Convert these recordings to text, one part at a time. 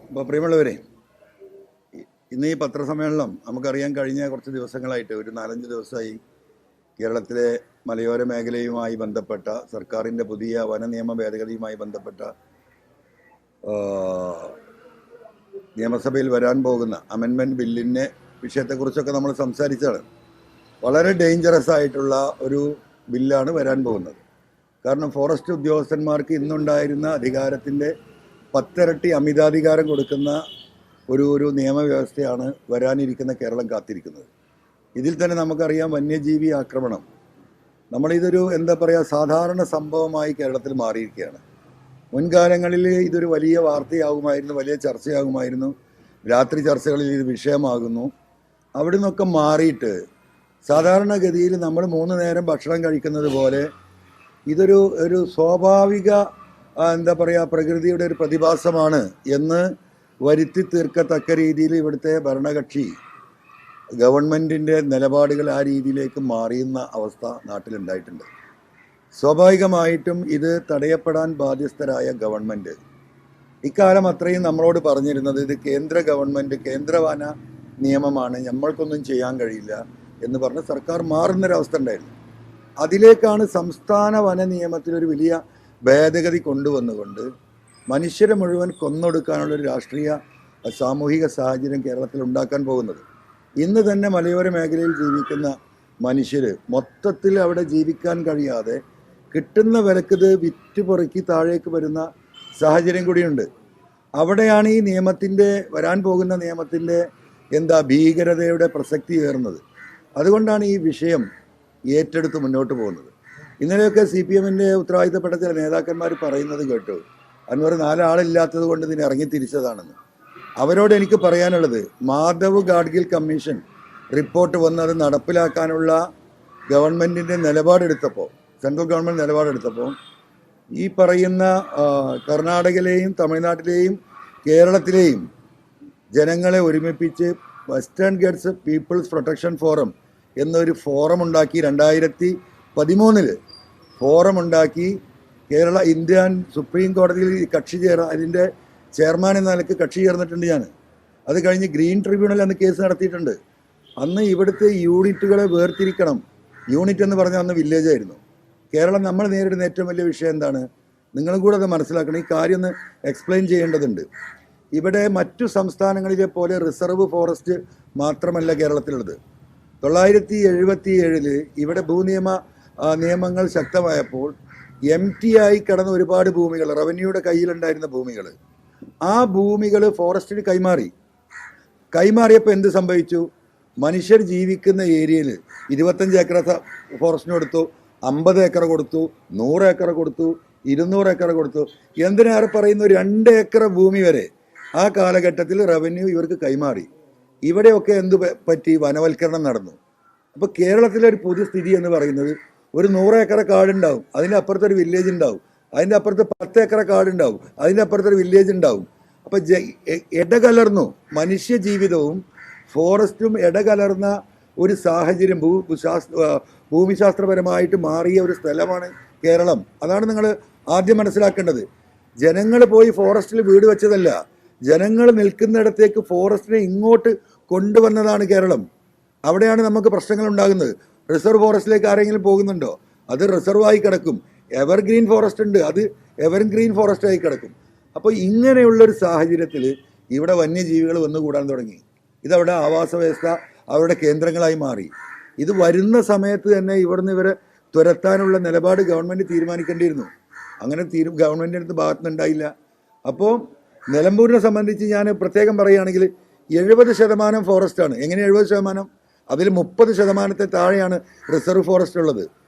അപ്പോൾ പ്രിയമുള്ളവരെ, ഇന്ന് ഈ പത്രസമ്മേളനം നമുക്കറിയാൻ കഴിഞ്ഞ കുറച്ച് ദിവസങ്ങളായിട്ട്, ഒരു 4-5 ദിവസമായി കേരളത്തിലെ മലയോര മേഖലയുമായി ബന്ധപ്പെട്ട സർക്കാരിൻ്റെ പുതിയ വനനിയമ ഭേദഗതിയുമായി ബന്ധപ്പെട്ട നിയമസഭയിൽ വരാൻ പോകുന്ന അമെൻമെൻറ്റ് ബില്ലിൻ്റെ വിഷയത്തെക്കുറിച്ചൊക്കെ നമ്മൾ സംസാരിച്ചാണ്. വളരെ ഡേഞ്ചറസ് ആയിട്ടുള്ള ഒരു ബില്ലാണ് വരാൻ പോകുന്നത്. കാരണം ഫോറസ്റ്റ് ഉദ്യോഗസ്ഥന്മാർക്ക് ഇന്നുണ്ടായിരുന്ന അധികാരത്തിൻ്റെ 10 ഇരട്ടി അമിതാധികാരം കൊടുക്കുന്ന ഒരു നിയമവ്യവസ്ഥയാണ് വരാനിരിക്കുന്ന കേരളം കാത്തിരിക്കുന്നത്. ഇതിൽ തന്നെ നമുക്കറിയാം, വന്യജീവി ആക്രമണം നമ്മളിതൊരു സാധാരണ സംഭവമായി കേരളത്തിൽ മാറിയിരിക്കുകയാണ്. മുൻകാലങ്ങളിൽ ഇതൊരു വലിയ വാർത്തയാകുമായിരുന്നു, വലിയ ചർച്ചയാകുമായിരുന്നു, രാത്രി ചർച്ചകളിൽ ഇത് വിഷയമാകുന്നു. അവിടെ നിന്നൊക്കെ മാറിയിട്ട് സാധാരണഗതിയിൽ നമ്മൾ 3 നേരം ഭക്ഷണം കഴിക്കുന്നത് പോലെ ഇതൊരു സ്വാഭാവിക പ്രകൃതിയുടെ ഒരു പ്രതിഭാസമാണ് എന്ന് വരുത്തി തീർക്കത്തക്ക രീതിയിൽ ഇവിടുത്തെ ഭരണകക്ഷി ഗവൺമെൻറ്റിൻ്റെ നിലപാടുകൾ ആ രീതിയിലേക്ക് മാറിയുന്ന അവസ്ഥ നാട്ടിലുണ്ടായിട്ടുണ്ട്. സ്വാഭാവികമായിട്ടും ഇത് തടയപ്പെടാൻ ബാധ്യസ്ഥരായ ഗവൺമെൻറ് ഇക്കാലം അത്രയും നമ്മളോട് പറഞ്ഞിരുന്നത് ഇത് കേന്ദ്ര ഗവൺമെൻറ്, കേന്ദ്രവന നിയമമാണ്, നമ്മൾക്കൊന്നും ചെയ്യാൻ കഴിയില്ല എന്ന് പറഞ്ഞ് സർക്കാർ മാറുന്നൊരവസ്ഥ ഉണ്ടായിരുന്നു. അതിലേക്കാണ് സംസ്ഥാന വന നിയമത്തിലൊരു വലിയ ഭേദഗതി കൊണ്ടുവന്നുകൊണ്ട് മനുഷ്യരെ മുഴുവൻ കൊന്നൊടുക്കാനുള്ളൊരു രാഷ്ട്രീയ സാമൂഹിക സാഹചര്യം കേരളത്തിൽ ഉണ്ടാക്കാൻ പോകുന്നത്. ഇന്ന് തന്നെ മലയോര മേഖലയിൽ ജീവിക്കുന്ന മനുഷ്യർ മൊത്തത്തിൽ അവിടെ ജീവിക്കാൻ കഴിയാതെ കിട്ടുന്ന വിലക്കിത് വിറ്റുപെറുക്കി താഴേക്ക് വരുന്ന സാഹചര്യം കൂടിയുണ്ട്. അവിടെയാണ് ഈ നിയമത്തിൻ്റെ വരാൻ പോകുന്ന നിയമത്തിൻ്റെ ഭീകരതയുടെ പ്രസക്തി ഏറുന്നത്. അതുകൊണ്ടാണ് ഈ വിഷയം ഏറ്റെടുത്ത് മുന്നോട്ട് പോകുന്നത്. ഇന്നലെയൊക്കെ CPM-ൻ്റെ ഉത്തരവാദിത്തപ്പെട്ട ചില നേതാക്കന്മാർ പറയുന്നത് കേട്ടു, അൻവർ 4 ആളില്ലാത്തത് കൊണ്ട് ഇതിനെ ഇറങ്ങി തിരിച്ചതാണെന്ന്. അവരോട് എനിക്ക് പറയാനുള്ളത്, മാധവ് ഗാഡ്ഗിൽ കമ്മീഷൻ റിപ്പോർട്ട് വന്ന് അത് നടപ്പിലാക്കാനുള്ള ഗവൺമെൻറ്റിൻ്റെ നിലപാടെടുത്തപ്പോൾ, സെൻട്രൽ ഗവൺമെൻറ് നിലപാടെടുത്തപ്പോൾ ഈ പറയുന്ന കർണാടകയിലെയും തമിഴ്നാട്ടിലെയും കേരളത്തിലെയും ജനങ്ങളെ ഒരുമിപ്പിച്ച് Western Ghats People's Protection Forum എന്നൊരു ഫോറം ഉണ്ടാക്കി. 2013 ഫോറം ഉണ്ടാക്കി. കേരള ഇന്ത്യൻ സുപ്രീം കോടതിയിൽ അതിൻ്റെ ചെയർമാൻ എന്ന നിലയ്ക്ക് കക്ഷി ചേർന്നിട്ടുണ്ട് ഞാൻ. അത് കഴിഞ്ഞ് ഗ്രീൻ ട്രിബ്യൂണൽ അന്ന് കേസ് നടത്തിയിട്ടുണ്ട്. അന്ന് ഇവിടുത്തെ യൂണിറ്റുകളെ വേർതിരിക്കണം. യൂണിറ്റ് എന്ന് പറഞ്ഞാൽ അന്ന് വില്ലേജായിരുന്നു. കേരളം നമ്മൾ നേരിടുന്ന ഏറ്റവും വലിയ വിഷയം എന്താണ്? നിങ്ങളും കൂടെ അത് മനസ്സിലാക്കണം. ഈ കാര്യം ഒന്ന് എക്സ്പ്ലെയിൻ ചെയ്യേണ്ടതുണ്ട്. ഇവിടെ മറ്റു സംസ്ഥാനങ്ങളിലെ പോലെ റിസർവ് ഫോറസ്റ്റ് മാത്രമല്ല കേരളത്തിലുള്ളത്. 977 ഇവിടെ നിയമങ്ങൾ ശക്തമായപ്പോൾ empty ആയി കിടന്ന ഒരുപാട് ഭൂമികൾ, റവന്യൂയുടെ കയ്യിലുണ്ടായിരുന്ന ഭൂമികൾ, ആ ഭൂമികൾ ഫോറസ്റ്റിന് കൈമാറിയപ്പോൾ എന്ത് സംഭവിച്ചു? മനുഷ്യർ ജീവിക്കുന്ന ഏരിയയിൽ 25 ഏക്കർ ഫോറസ്റ്റിന് കൊടുത്തു, 50 ഏക്കർ കൊടുത്തു, 100 ഏക്കർ കൊടുത്തു, 200 ഏക്കർ കൊടുത്തു. എന്തിനേറെ പറയുന്നു, 2 ഏക്കർ ഭൂമി വരെ ആ കാലഘട്ടത്തിൽ റവന്യൂ ഇവർക്ക് കൈമാറി. ഇവിടെയൊക്കെ പറ്റി? വനവൽക്കരണം നടന്നു. അപ്പോൾ കേരളത്തിലെ ഒരു പൊതു സ്ഥിതി എന്ന് പറയുന്നത്, ഒരു 100 ഏക്കർ കാടുണ്ടാവും, അതിൻ്റെ അപ്പുറത്തൊരു വില്ലേജ് ഉണ്ടാവും, അതിൻ്റെ അപ്പുറത്ത് 10 ഏക്കർ കാടുണ്ടാവും, അതിൻ്റെ അപ്പുറത്തൊരു വില്ലേജ് ഉണ്ടാവും. അപ്പോൾ ഇടകലർന്നു മനുഷ്യ ജീവിതവും ഫോറസ്റ്റും ഇടകലർന്ന ഒരു സാഹചര്യം ഭൂമിശാസ്ത്രപരമായിട്ട് മാറിയ ഒരു സ്ഥലമാണ് കേരളം. അതാണ് നിങ്ങൾ ആദ്യം മനസ്സിലാക്കേണ്ടത്. ജനങ്ങൾ പോയി ഫോറസ്റ്റിൽ വീട് വെച്ചതല്ല, ജനങ്ങൾ നിൽക്കുന്നിടത്തേക്ക് ഫോറസ്റ്റിനെ ഇങ്ങോട്ട് കൊണ്ടുവന്നതാണ് കേരളം. അവിടെയാണ് നമുക്ക് പ്രശ്നങ്ങൾ ഉണ്ടാകുന്നത്. റിസർവ് ഫോറസ്റ്റിലേക്ക് ആരെങ്കിലും പോകുന്നുണ്ടോ? അത് റിസർവായി കിടക്കും. എവർഗ്രീൻ ഫോറസ്റ്റ് ഉണ്ട്, അത് എവർഗ്രീൻ ഫോറസ്റ്റായി കിടക്കും. അപ്പോൾ ഇങ്ങനെയുള്ളൊരു സാഹചര്യത്തിൽ ഇവിടെ വന്യജീവികൾ വന്നുകൂടാൻ തുടങ്ങി. ഇതവിടെ ആവാസ വ്യവസ്ഥ അവരുടെ കേന്ദ്രങ്ങളായി മാറി. ഇത് വരുന്ന സമയത്ത് തന്നെ ഇവിടുന്ന് ഇവരെ തുരത്താനുള്ള നിലപാട് ഗവൺമെൻറ് തീരുമാനിക്കേണ്ടിയിരുന്നു. അങ്ങനെ ഗവൺമെൻറ്റിൻ്റെ അടുത്ത് ഭാഗത്തുനിന്നുണ്ടായില്ല. അപ്പോൾ നിലമ്പൂരിനെ സംബന്ധിച്ച് ഞാൻ പ്രത്യേകം പറയുകയാണെങ്കിൽ 70% ഫോറസ്റ്റാണ്. എങ്ങനെ 70%? അതിൽ 30% താഴെയാണ് റിസർവ് ഫോറസ്റ്റ് ഉള്ളത്.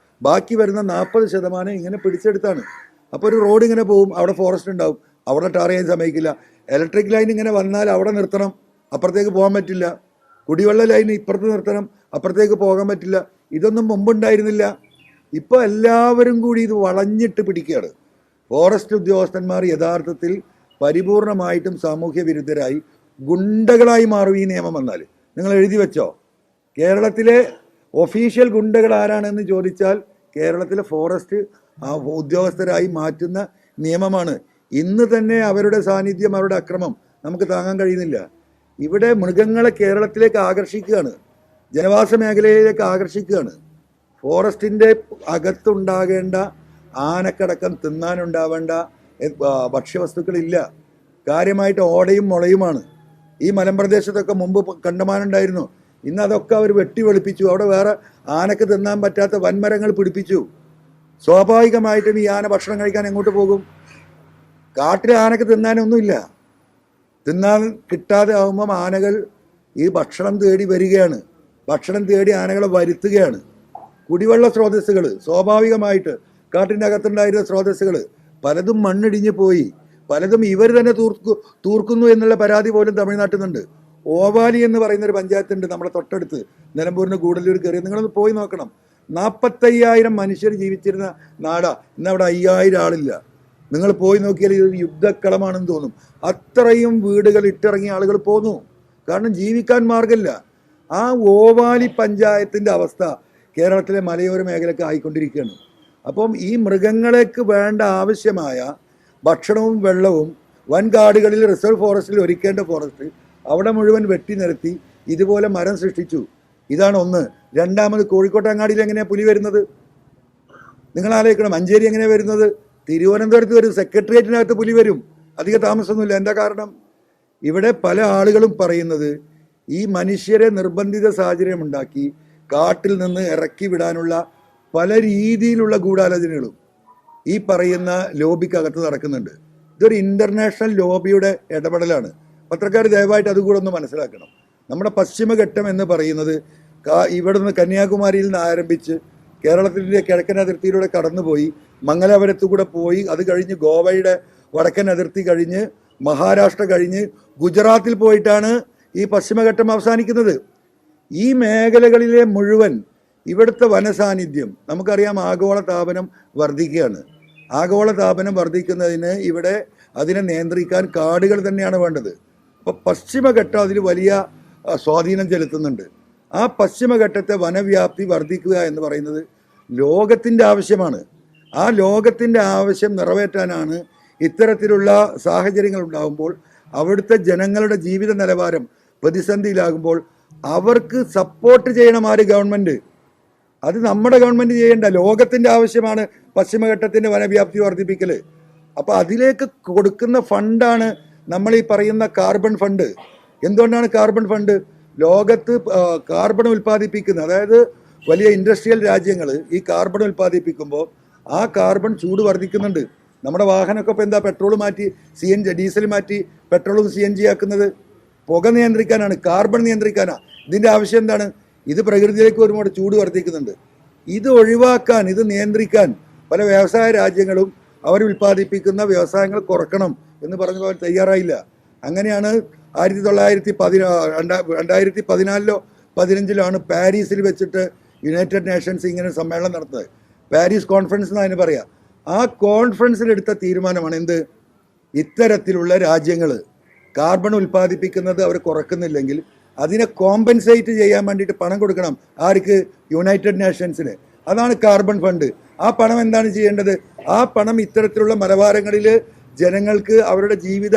ബാക്കി വരുന്ന 40% ഇങ്ങനെ പിടിച്ചെടുത്താണ്. അപ്പോൾ ഒരു റോഡ് ഇങ്ങനെ പോകും, അവിടെ ഫോറസ്റ്റ് ഉണ്ടാവും, അവിടെ ടാർ ചെയ്യാൻ സമ്മതിക്കില്ല. ഇലക്ട്രിക് ലൈൻ ഇങ്ങനെ വന്നാൽ അവിടെ നിർത്തണം, അപ്പുറത്തേക്ക് പോകാൻ പറ്റില്ല. കുടിവെള്ള ലൈൻ ഇപ്പുറത്ത് നിർത്തണം, അപ്പുറത്തേക്ക് പോകാൻ പറ്റില്ല. ഇതൊന്നും മുമ്പുണ്ടായിരുന്നില്ല. ഇപ്പോൾ എല്ലാവരും കൂടി ഇത് വളഞ്ഞിട്ട് പിടിക്കുകയാണ്. ഫോറസ്റ്റ് ഉദ്യോഗസ്ഥന്മാർ യഥാർത്ഥത്തിൽ പരിപൂർണമായിട്ടും സാമൂഹ്യ വിരുദ്ധരായി ഗുണ്ടകളായി മാറും ഈ നിയമം വന്നാൽ. നിങ്ങൾ എഴുതി വെച്ചോ, കേരളത്തിലെ ഒഫീഷ്യൽ ഗുണ്ടകൾ ആരാണെന്ന് ചോദിച്ചാൽ കേരളത്തിലെ ഫോറസ്റ്റ് ഉദ്യോഗസ്ഥരായി മാറ്റുന്ന നിയമമാണ്. ഇന്ന് തന്നെ അവരുടെ സാന്നിധ്യം, അവരുടെ അക്രമം നമുക്ക് താങ്ങാൻ കഴിയുന്നില്ല. ഇവിടെ മൃഗങ്ങളെ കേരളത്തിലേക്ക് ആകർഷിക്കുകയാണ്, ജനവാസ മേഖലയിലേക്ക് ആകർഷിക്കുകയാണ്. ഫോറസ്റ്റിൻ്റെ അകത്തുണ്ടാകേണ്ട ആനക്കടക്കം തിന്നാനുണ്ടാവേണ്ട ഭക്ഷ്യവസ്തുക്കളില്ല. കാര്യമായിട്ട് ഓടയും മുളയുമാണ്. ഈ മലമ്പ്രദേശത്തൊക്കെ മുമ്പ് കണ്ടമാനുണ്ടായിരുന്നു. ഇന്ന് അതൊക്കെ അവർ വെട്ടി വെളുപ്പിച്ചു. അവിടെ വേറെ ആനക്ക് തിന്നാൻ പറ്റാത്ത വൻമരങ്ങൾ പിടിപ്പിച്ചു. സ്വാഭാവികമായിട്ടും ഈ ആന ഭക്ഷണം കഴിക്കാൻ എങ്ങോട്ട് പോകും? കാട്ടിലെ ആനക്ക് തിന്നാനൊന്നുമില്ല. തിന്നാൻ കിട്ടാതെ ആകുമ്പം ആനകൾ ഈ ഭക്ഷണം തേടി വരികയാണ്. ഭക്ഷണം തേടി ആനകളെ വരുത്തുകയാണ്. കുടിവെള്ള സ്രോതസ്സുകൾ സ്വാഭാവികമായിട്ട് കാട്ടിൻ്റെ അകത്തുണ്ടായിരുന്ന സ്രോതസ്സുകൾ പലതും മണ്ണിടിഞ്ഞ് പോയി, പലതും ഇവർ തന്നെ തൂർക്കുന്നു എന്നുള്ള പരാതി പോലും തമിഴ്നാട്ടിൽ നിന്നുണ്ട്. ഓവാലി എന്ന് പറയുന്നൊരു പഞ്ചായത്തുണ്ട് നമ്മുടെ തൊട്ടടുത്ത്, നിലമ്പൂരിന് ഗൂഡല്ലൂർ കയറി. നിങ്ങളൊന്ന് പോയി നോക്കണം. 45,000 മനുഷ്യർ ജീവിച്ചിരുന്ന നാടാ. ഇന്നവിടെ 5,000 ആളില്ല. നിങ്ങൾ പോയി നോക്കിയാൽ ഇത് യുദ്ധക്കളമാണെന്ന് തോന്നും. അത്രയും വീടുകൾ ഇട്ടിറങ്ങിയ ആളുകൾ പോന്നു. കാരണം ജീവിക്കാൻ മാർഗമില്ല. ആ ഓവാലി പഞ്ചായത്തിൻ്റെ അവസ്ഥ കേരളത്തിലെ മലയോര മേഖലയ്ക്ക് ആയിക്കൊണ്ടിരിക്കുകയാണ്. അപ്പം ഈ മൃഗങ്ങൾക്ക് വേണ്ട ആവശ്യമായ ഭക്ഷണവും വെള്ളവും വൻകാടുകളിൽ റിസർവ് ഫോറസ്റ്റിൽ ഒരുക്കേണ്ട ഫോറസ്റ്റ് അവിടെ മുഴുവൻ വെട്ടി നിരത്തി ഇതുപോലെ മരം സൃഷ്ടിച്ചു. ഇതാണ് ഒന്ന്. രണ്ടാമത്, കോഴിക്കോട്ടങ്ങാടിയിൽ എങ്ങനെയാണ് പുലി വരുന്നത്? നിങ്ങൾ ആലോചിക്കണം. മഞ്ചേരി എങ്ങനെയാണ് വരുന്നത്? തിരുവനന്തപുരത്ത് വരും, സെക്രട്ടേറിയറ്റിനകത്ത് പുലി വരും. അധിക താമസമൊന്നുമില്ല. എന്താ കാരണം? ഇവിടെ പല ആളുകളും പറയുന്നത് ഈ മനുഷ്യരെ നിർബന്ധിത സാഹചര്യം ഉണ്ടാക്കി കാട്ടിൽ നിന്ന് ഇറക്കി വിടാനുള്ള പല രീതിയിലുള്ള ഗൂഢാലോചനകളും ഈ പറയുന്ന ലോബിക്കകത്ത് നടക്കുന്നുണ്ട്. ഇതൊരു ഇൻ്റർനാഷണൽ ലോബിയുടെ ഇടപെടലാണ്. പത്രക്കാർ ദയവായിട്ട് അതുകൂടെ ഒന്ന് മനസ്സിലാക്കണം. നമ്മുടെ പശ്ചിമഘട്ടം എന്ന് പറയുന്നത് ഇവിടുന്ന് കന്യാകുമാരിയിൽ നിന്ന് ആരംഭിച്ച് കേരളത്തിൻ്റെ കിഴക്കൻ അതിർത്തിയിലൂടെ കടന്നുപോയി മംഗലാപുരത്തു കൂടെ പോയി, അത് കഴിഞ്ഞ് ഗോവയുടെ വടക്കൻ അതിർത്തി കഴിഞ്ഞ് മഹാരാഷ്ട്ര കഴിഞ്ഞ് ഗുജറാത്തിൽ പോയിട്ടാണ് ഈ പശ്ചിമഘട്ടം അവസാനിക്കുന്നത്. ഈ മേഖലകളിലെ മുഴുവൻ ഇവിടുത്തെ വനസാന്നിധ്യം നമുക്കറിയാം. ആഗോളതാപനം വർദ്ധിക്കുകയാണ്. ആഗോളതാപനം വർദ്ധിക്കുന്നതിന് ഇവിടെ അതിനെ നിയന്ത്രിക്കാൻ കാടുകൾ തന്നെയാണ് വേണ്ടത്. അപ്പോൾ പശ്ചിമഘട്ടം അതിൽ വലിയ സ്വാധീനം ചെലുത്തുന്നുണ്ട്. ആ പശ്ചിമഘട്ടത്തെ വനവ്യാപ്തി വർദ്ധിക്കുക എന്ന് പറയുന്നത് ലോകത്തിൻ്റെ ആവശ്യമാണ്. ആ ലോകത്തിൻ്റെ ആവശ്യം നിറവേറ്റാനാണ് ഇത്തരത്തിലുള്ള സാഹചര്യങ്ങൾ ഉണ്ടാകുമ്പോൾ അവിടുത്തെ ജനങ്ങളുടെ ജീവിത നിലവാരം പ്രതിസന്ധിയിലാകുമ്പോൾ അവർക്ക് സപ്പോർട്ട് ചെയ്യണം ആര്? ഗവൺമെൻറ്. അത് നമ്മുടെ ഗവൺമെൻറ് ചെയ്യേണ്ട, ലോകത്തിൻ്റെ ആവശ്യമാണ് പശ്ചിമഘട്ടത്തിൻ്റെ വനവ്യാപ്തി വർദ്ധിപ്പിക്കൽ. അപ്പോൾ അതിലേക്ക് കൊടുക്കുന്ന ഫണ്ടാണ് നമ്മൾ ഈ പറയുന്ന കാർബൺ ഫണ്ട്. എന്തുകൊണ്ടാണ് കാർബൺ ഫണ്ട്? ലോകത്ത് കാർബൺ ഉൽപ്പാദിപ്പിക്കുന്നത്, അതായത് വലിയ ഇൻഡസ്ട്രിയൽ രാജ്യങ്ങൾ ഈ കാർബൺ ഉൽപ്പാദിപ്പിക്കുമ്പോൾ ആ കാർബൺ ചൂട് വർദ്ധിക്കുന്നുണ്ട്. നമ്മുടെ വാഹനമൊക്കെ ഇപ്പോൾ എന്താ പെട്രോൾ മാറ്റി ഡീസൽ മാറ്റി പെട്രോളും CNG ആക്കുന്നത്? പുക നിയന്ത്രിക്കാനാണ്, കാർബൺ നിയന്ത്രിക്കാനാണ്. ഇതിൻ്റെ ആവശ്യം എന്താണ്? ഇത് പ്രകൃതിയിലേക്ക് ഒരുപാട് ചൂട് വർദ്ധിക്കുന്നുണ്ട്. ഇത് ഒഴിവാക്കാൻ, ഇത് നിയന്ത്രിക്കാൻ പല വ്യവസായ രാജ്യങ്ങളും അവർ ഉൽപ്പാദിപ്പിക്കുന്ന വ്യവസായങ്ങൾ കുറക്കണം എന്ന് പറഞ്ഞു അവർ തയ്യാറായില്ല. അങ്ങനെയാണ് 2014-15 15 പാരീസിൽ വെച്ചിട്ട് യുണൈറ്റഡ് നേഷൻസ് ഇങ്ങനെ സമ്മേളനം നടത്തുന്നത്. പാരീസ് കോൺഫറൻസ് എന്ന് അതിന് പറയാം. ആ കോൺഫറൻസിലെടുത്ത തീരുമാനമാണ് എന്ത്? ഇത്തരത്തിലുള്ള രാജ്യങ്ങൾ കാർബൺ ഉൽപ്പാദിപ്പിക്കുന്നത് അവർ കുറക്കുന്നില്ലെങ്കിൽ അതിനെ കോമ്പൻസേറ്റ് ചെയ്യാൻ വേണ്ടിയിട്ട് പണം കൊടുക്കണം. ആർക്ക്? യുണൈറ്റഡ് നേഷൻസിന്. അതാണ് കാർബൺ ഫണ്ട്. ആ പണം എന്താണ് ചെയ്യേണ്ടത്? ആ പണം ഇത്തരത്തിലുള്ള മലബാരങ്ങളിൽ ജനങ്ങൾക്ക് അവരുടെ ജീവിത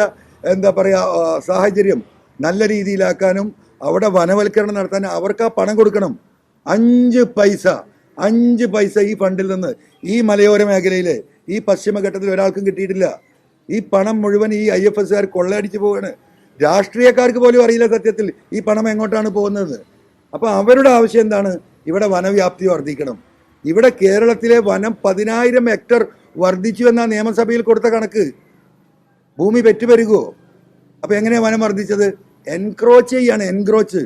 സാഹചര്യം നല്ല രീതിയിലാക്കാനും അവിടെ വനവൽക്കരണം നടത്താനും അവർക്ക് ആ പണം കൊടുക്കണം. 5 പൈസ ഈ ഫണ്ടിൽ നിന്ന് ഈ മലയോര മേഖലയിലെ ഈ പശ്ചിമഘട്ടത്തിൽ ഒരാൾക്കും കിട്ടിയിട്ടില്ല. ഈ പണം മുഴുവൻ ഈ IFSകാർ കൊള്ളയടിച്ച് പോവുകയാണ്. രാഷ്ട്രീയക്കാർക്ക് പോലും അറിയില്ല സത്യത്തിൽ ഈ പണം എങ്ങോട്ടാണ് പോകുന്നത്. അപ്പോൾ അവരുടെ ആവശ്യം എന്താണ്? ഇവിടെ വനവ്യാപ്തി വർദ്ധിക്കണം. ഇവിടെ കേരളത്തിലെ വനം 10,000 ഹെക്ടർ വർദ്ധിച്ചു എന്ന നിയമസഭയിൽ കൊടുത്ത കണക്ക്. ഭൂമി പെറ്റുപെരുകുമോ? അപ്പോൾ എങ്ങനെയാണ് വനം വർദ്ധിച്ചത്? എൻക്രോച്ച് ചെയ്യാണ്, എൻക്രോച്ച്.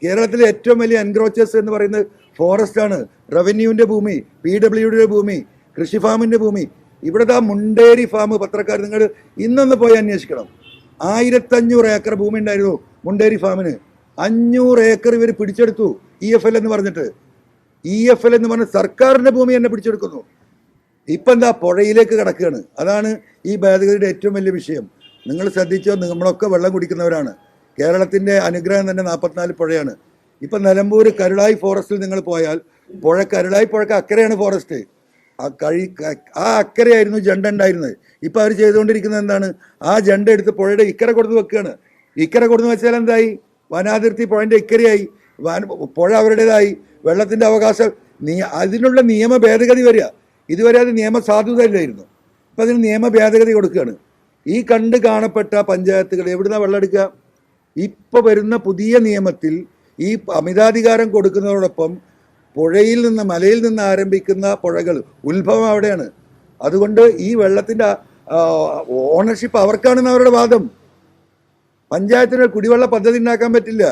കേരളത്തിലെ ഏറ്റവും വലിയ എൻക്രോച്ചേഴ്സ് എന്ന് പറയുന്നത് ഫോറസ്റ്റാണ്. റവന്യൂവിൻ്റെ ഭൂമി, PWയുടെ ഭൂമി, കൃഷി ഫാമിൻ്റെ ഭൂമി. ഇവിടുത്തെ മുണ്ടേരി ഫാം പത്രക്കാർ നിങ്ങൾ ഇന്നൊന്ന് പോയി അന്വേഷിക്കണം. 1500 ഏക്കർ ഭൂമി ഉണ്ടായിരുന്നു മുണ്ടേരി ഫാമിന്. 500 ഏക്കർ ഇവർ പിടിച്ചെടുത്തു. EFL എന്ന് പറഞ്ഞിട്ട്. EFL എന്ന് പറഞ്ഞ സർക്കാരിൻ്റെ ഭൂമി തന്നെ പിടിച്ചെടുക്കുന്നു. ഇപ്പം എന്താ? പുഴയിലേക്ക് കിടക്കുകയാണ്. അതാണ് ഈ ഭേദഗതിയുടെ ഏറ്റവും വലിയ വിഷയം. നിങ്ങൾ ശ്രദ്ധിച്ചോ? നമ്മളൊക്കെ വെള്ളം കുടിക്കുന്നവരാണ്. കേരളത്തിൻ്റെ അനുഗ്രഹം തന്നെ 44 പുഴയാണ്. ഇപ്പം നിലമ്പൂർ കരുളായി ഫോറസ്റ്റിൽ നിങ്ങൾ പോയാൽ കരുളായി പുഴയ്ക്ക് അക്കരെയാണ് ഫോറസ്റ്റ്. ആ അക്കരയായിരുന്നു ജണ്ട ഉണ്ടായിരുന്നത്. ഇപ്പം അവർ ചെയ്തുകൊണ്ടിരിക്കുന്നത് എന്താണ്? ആ ജണ്ട എടുത്ത് പുഴയുടെ ഇക്കരെ കൊടുത്ത് വെക്കുകയാണ്. ഇക്കരെ കൊടുത്ത് വെച്ചാൽ എന്തായി? വനാതിർത്തി പുഴൻ്റെ ഇക്കരയായി, പുഴ അവരുടേതായി, വെള്ളത്തിൻ്റെ അവകാശം. അതിനുള്ള നിയമ ഭേദഗതി വരിക. ഇതുവരെ അത് നിയമ സാധുതയില്ലായിരുന്നു. ഇപ്പം അതിന് നിയമ ഭേദഗതി കൊടുക്കുകയാണ്. ഈ കണ്ട് കാണപ്പെട്ട പഞ്ചായത്തുകൾ എവിടുന്ന വെള്ളം എടുക്കുക? ഇപ്പോൾ വരുന്ന പുതിയ നിയമത്തിൽ ഈ അമിതാധികാരം കൊടുക്കുന്നതോടൊപ്പം പുഴയിൽ നിന്ന്, മലയിൽ നിന്ന് ആരംഭിക്കുന്ന പുഴകൾ ഉത്ഭവം അവിടെയാണ്. അതുകൊണ്ട് ഈ വെള്ളത്തിൻ്റെ ഓണർഷിപ്പ് അവർക്കാണെന്ന് അവരുടെ വാദം. പഞ്ചായത്തിന് കുടിവെള്ള പദ്ധതി ഉണ്ടാക്കാൻ പറ്റില്ല.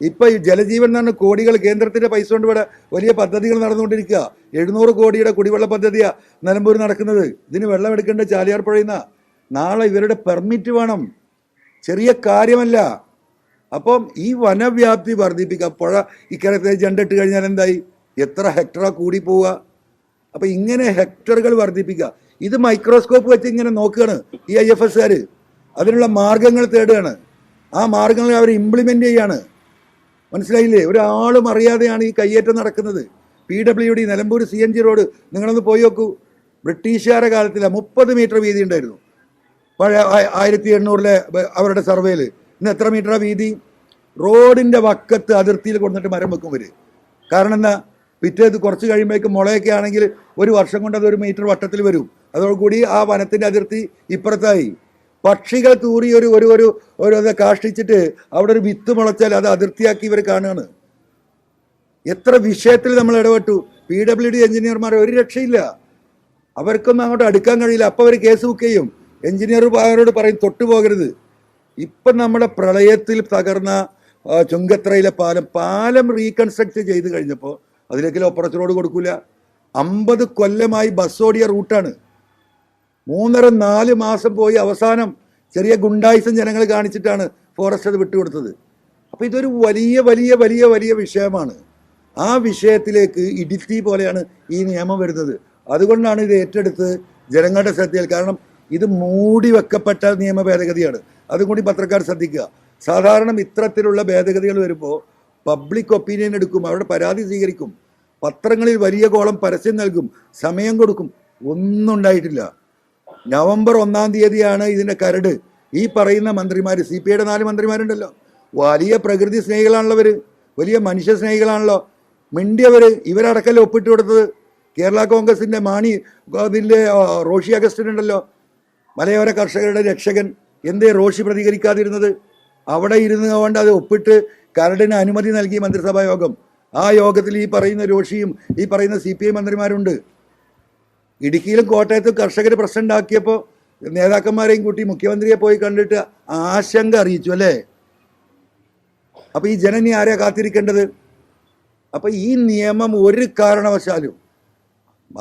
ഇപ്പം ഈ ജലജീവൻ എന്ന് പറഞ്ഞ കോടികൾ കേന്ദ്രത്തിൻ്റെ പൈസ കൊണ്ട് ഇവിടെ വലിയ പദ്ധതികൾ നടന്നുകൊണ്ടിരിക്കുക. 700 കോടിയുടെ കുടിവെള്ള പദ്ധതിയാണ് നിലമ്പൂർ നടക്കുന്നത്. ഇതിന് വെള്ളം എടുക്കേണ്ട ചാലിയാർ പുഴയിൽ നിന്നാണ്. നാളെ ഇവരുടെ പെർമിറ്റ് വേണം, ചെറിയ കാര്യമല്ല. അപ്പം ഈ വനവ്യാപ്തി വർദ്ധിപ്പിക്കുക. പുഴ ഇക്കരത്തെ ജണ്ടിട്ട് കഴിഞ്ഞാൽ എന്തായി? എത്ര ഹെക്ടറാ കൂടി പോവുക? അപ്പം ഇങ്ങനെ ഹെക്ടറുകൾ വർദ്ധിപ്പിക്കുക. ഇത് മൈക്രോസ്കോപ്പ് വെച്ച് ഇങ്ങനെ നോക്കുകയാണ് ഈ IFSകാർ. അതിനുള്ള മാർഗങ്ങൾ തേടുകയാണ്. ആ മാർഗങ്ങൾ അവർ ഇംപ്ലിമെൻ്റ് ചെയ്യാണ്. മനസ്സിലായില്ലേ? ഒരാളും അറിയാതെയാണ് ഈ കയ്യേറ്റം നടക്കുന്നത്. PWD നിലമ്പൂർ CNG റോഡ് നിങ്ങളൊന്ന് പോയി നോക്കൂ. ബ്രിട്ടീഷുകാരുടെ കാലത്തിലാണ് 30 മീറ്റർ വീതി ഉണ്ടായിരുന്നു. പഴയ 1800 അവരുടെ സർവേയിൽ. ഇന്ന് എത്ര മീറ്ററാണ് വീതി? റോഡിൻ്റെ വക്കത്ത് അതിർത്തിയിൽ കൊണ്ടിട്ട് മരം വെക്കും ഇവർ. കാരണം എന്താ? പിറ്റേത് കുറച്ച് കഴിയുമ്പോഴേക്കും മുളയൊക്കെ ആണെങ്കിൽ 1 വർഷം കൊണ്ട് അത് 1 മീറ്റർ വട്ടത്തിൽ വരും. അതോടുകൂടി ആ വനത്തിൻ്റെ അതിർത്തി ഇപ്പുറത്തായി. പക്ഷികൾ തൂറി ഒരു കാഷ്ടിച്ചിട്ട് അവിടെ ഒരു വിത്ത് മുളച്ചാൽ അത് അതിർത്തിയാക്കി ഇവർ കാണുകയാണ്. എത്ര വിഷയത്തിൽ നമ്മൾ ഇടപെട്ടു. PWD എഞ്ചിനീയർമാർ ഒരു രക്ഷയില്ല. അവർക്കൊന്നും അങ്ങോട്ട് അടുക്കാൻ കഴിയില്ല. അപ്പോൾ അവർ കേസ് ബുക്ക് ചെയ്യും. എഞ്ചിനീയർ അവരോട് പറയും തൊട്ടു പോകരുത്. ഇപ്പം നമ്മുടെ പ്രളയത്തിൽ തകർന്ന ചുങ്കത്രയിലെ പാലം റീകൺസ്ട്രക്ട് ചെയ്ത് കഴിഞ്ഞപ്പോൾ അതിലേക്ക് ഓപ്പറേഷൻ റോഡ് കൊടുക്കില്ല. 50 കൊല്ലമായി ബസ് ഓടിയ റൂട്ടാണ്. 3.5-4 മാസം പോയി അവസാനം ചെറിയ ഗുണ്ടായിസം ജനങ്ങൾ കാണിച്ചിട്ടാണ് ഫോറസ്റ്റ് അത് വിട്ടുകൊടുത്തത്. അപ്പോൾ ഇതൊരു വലിയ വലിയ വലിയ വലിയ വിഷയമാണ്. ആ വിഷയത്തിലേക്ക് ഇടുത്തി പോലെയാണ് ഈ നിയമം വരുന്നത്. അതുകൊണ്ടാണ് ഇത് ഏറ്റെടുത്ത് ജനങ്ങളുടെ ശ്രദ്ധയിൽ. കാരണം ഇത് മൂടി വെക്കപ്പെട്ട നിയമ ഭേദഗതിയാണ്. അതും കൂടി പത്രക്കാർ ശ്രദ്ധിക്കുക. സാധാരണ ഇത്തരത്തിലുള്ള ഭേദഗതികൾ വരുമ്പോൾ പബ്ലിക് ഒപ്പീനിയൻ എടുക്കും, അവരുടെ പരാതി സ്വീകരിക്കും, പത്രങ്ങളിൽ വലിയ കോളം പരസ്യം നൽകും, സമയം കൊടുക്കും. ഒന്നും ഉണ്ടായിട്ടില്ല. നവംബർ 1-ാം തീയതിയാണ് ഇതിൻ്റെ കരട്. ഈ പറയുന്ന മന്ത്രിമാർ, CPIയുടെ 4 മന്ത്രിമാരുണ്ടല്ലോ, വലിയ പ്രകൃതി സ്നേഹികളാണല്ലോ അവർ, വലിയ മനുഷ്യ സ്നേഹികളാണല്ലോ. മിണ്ടിയവർ ഇവരടക്കല്ലേ ഒപ്പിട്ട് കൊടുത്തത്. കേരള കോൺഗ്രസിൻ്റെ അതിൻ്റെ റോഷി അഗസ്റ്റിൻ ഉണ്ടല്ലോ, മലയോര കർഷകരുടെ രക്ഷകൻ. എന്തേ റോഷി പ്രതികരിക്കാതിരുന്നത്? അവിടെ ഇരുന്ന് കൊണ്ട് അത് ഒപ്പിട്ട് കരടിന് അനുമതി നൽകി മന്ത്രിസഭാ യോഗം. ആ യോഗത്തിൽ ഈ പറയുന്ന റോഷിയും ഈ പറയുന്ന CPI മന്ത്രിമാരുണ്ട്. ഇടുക്കിയിലും കോട്ടയത്തും കർഷകർ പ്രശ്നം ഉണ്ടാക്കിയപ്പോൾ നേതാക്കന്മാരെയും കൂട്ടി മുഖ്യമന്ത്രിയെ പോയി കണ്ടിട്ട് ആശങ്ക അറിയിച്ചു അല്ലേ? അപ്പോൾ ഈ ജനനി ആരെയാ കാത്തിരിക്കേണ്ടത്? അപ്പോൾ ഈ നിയമം ഒരു കാരണവശാലും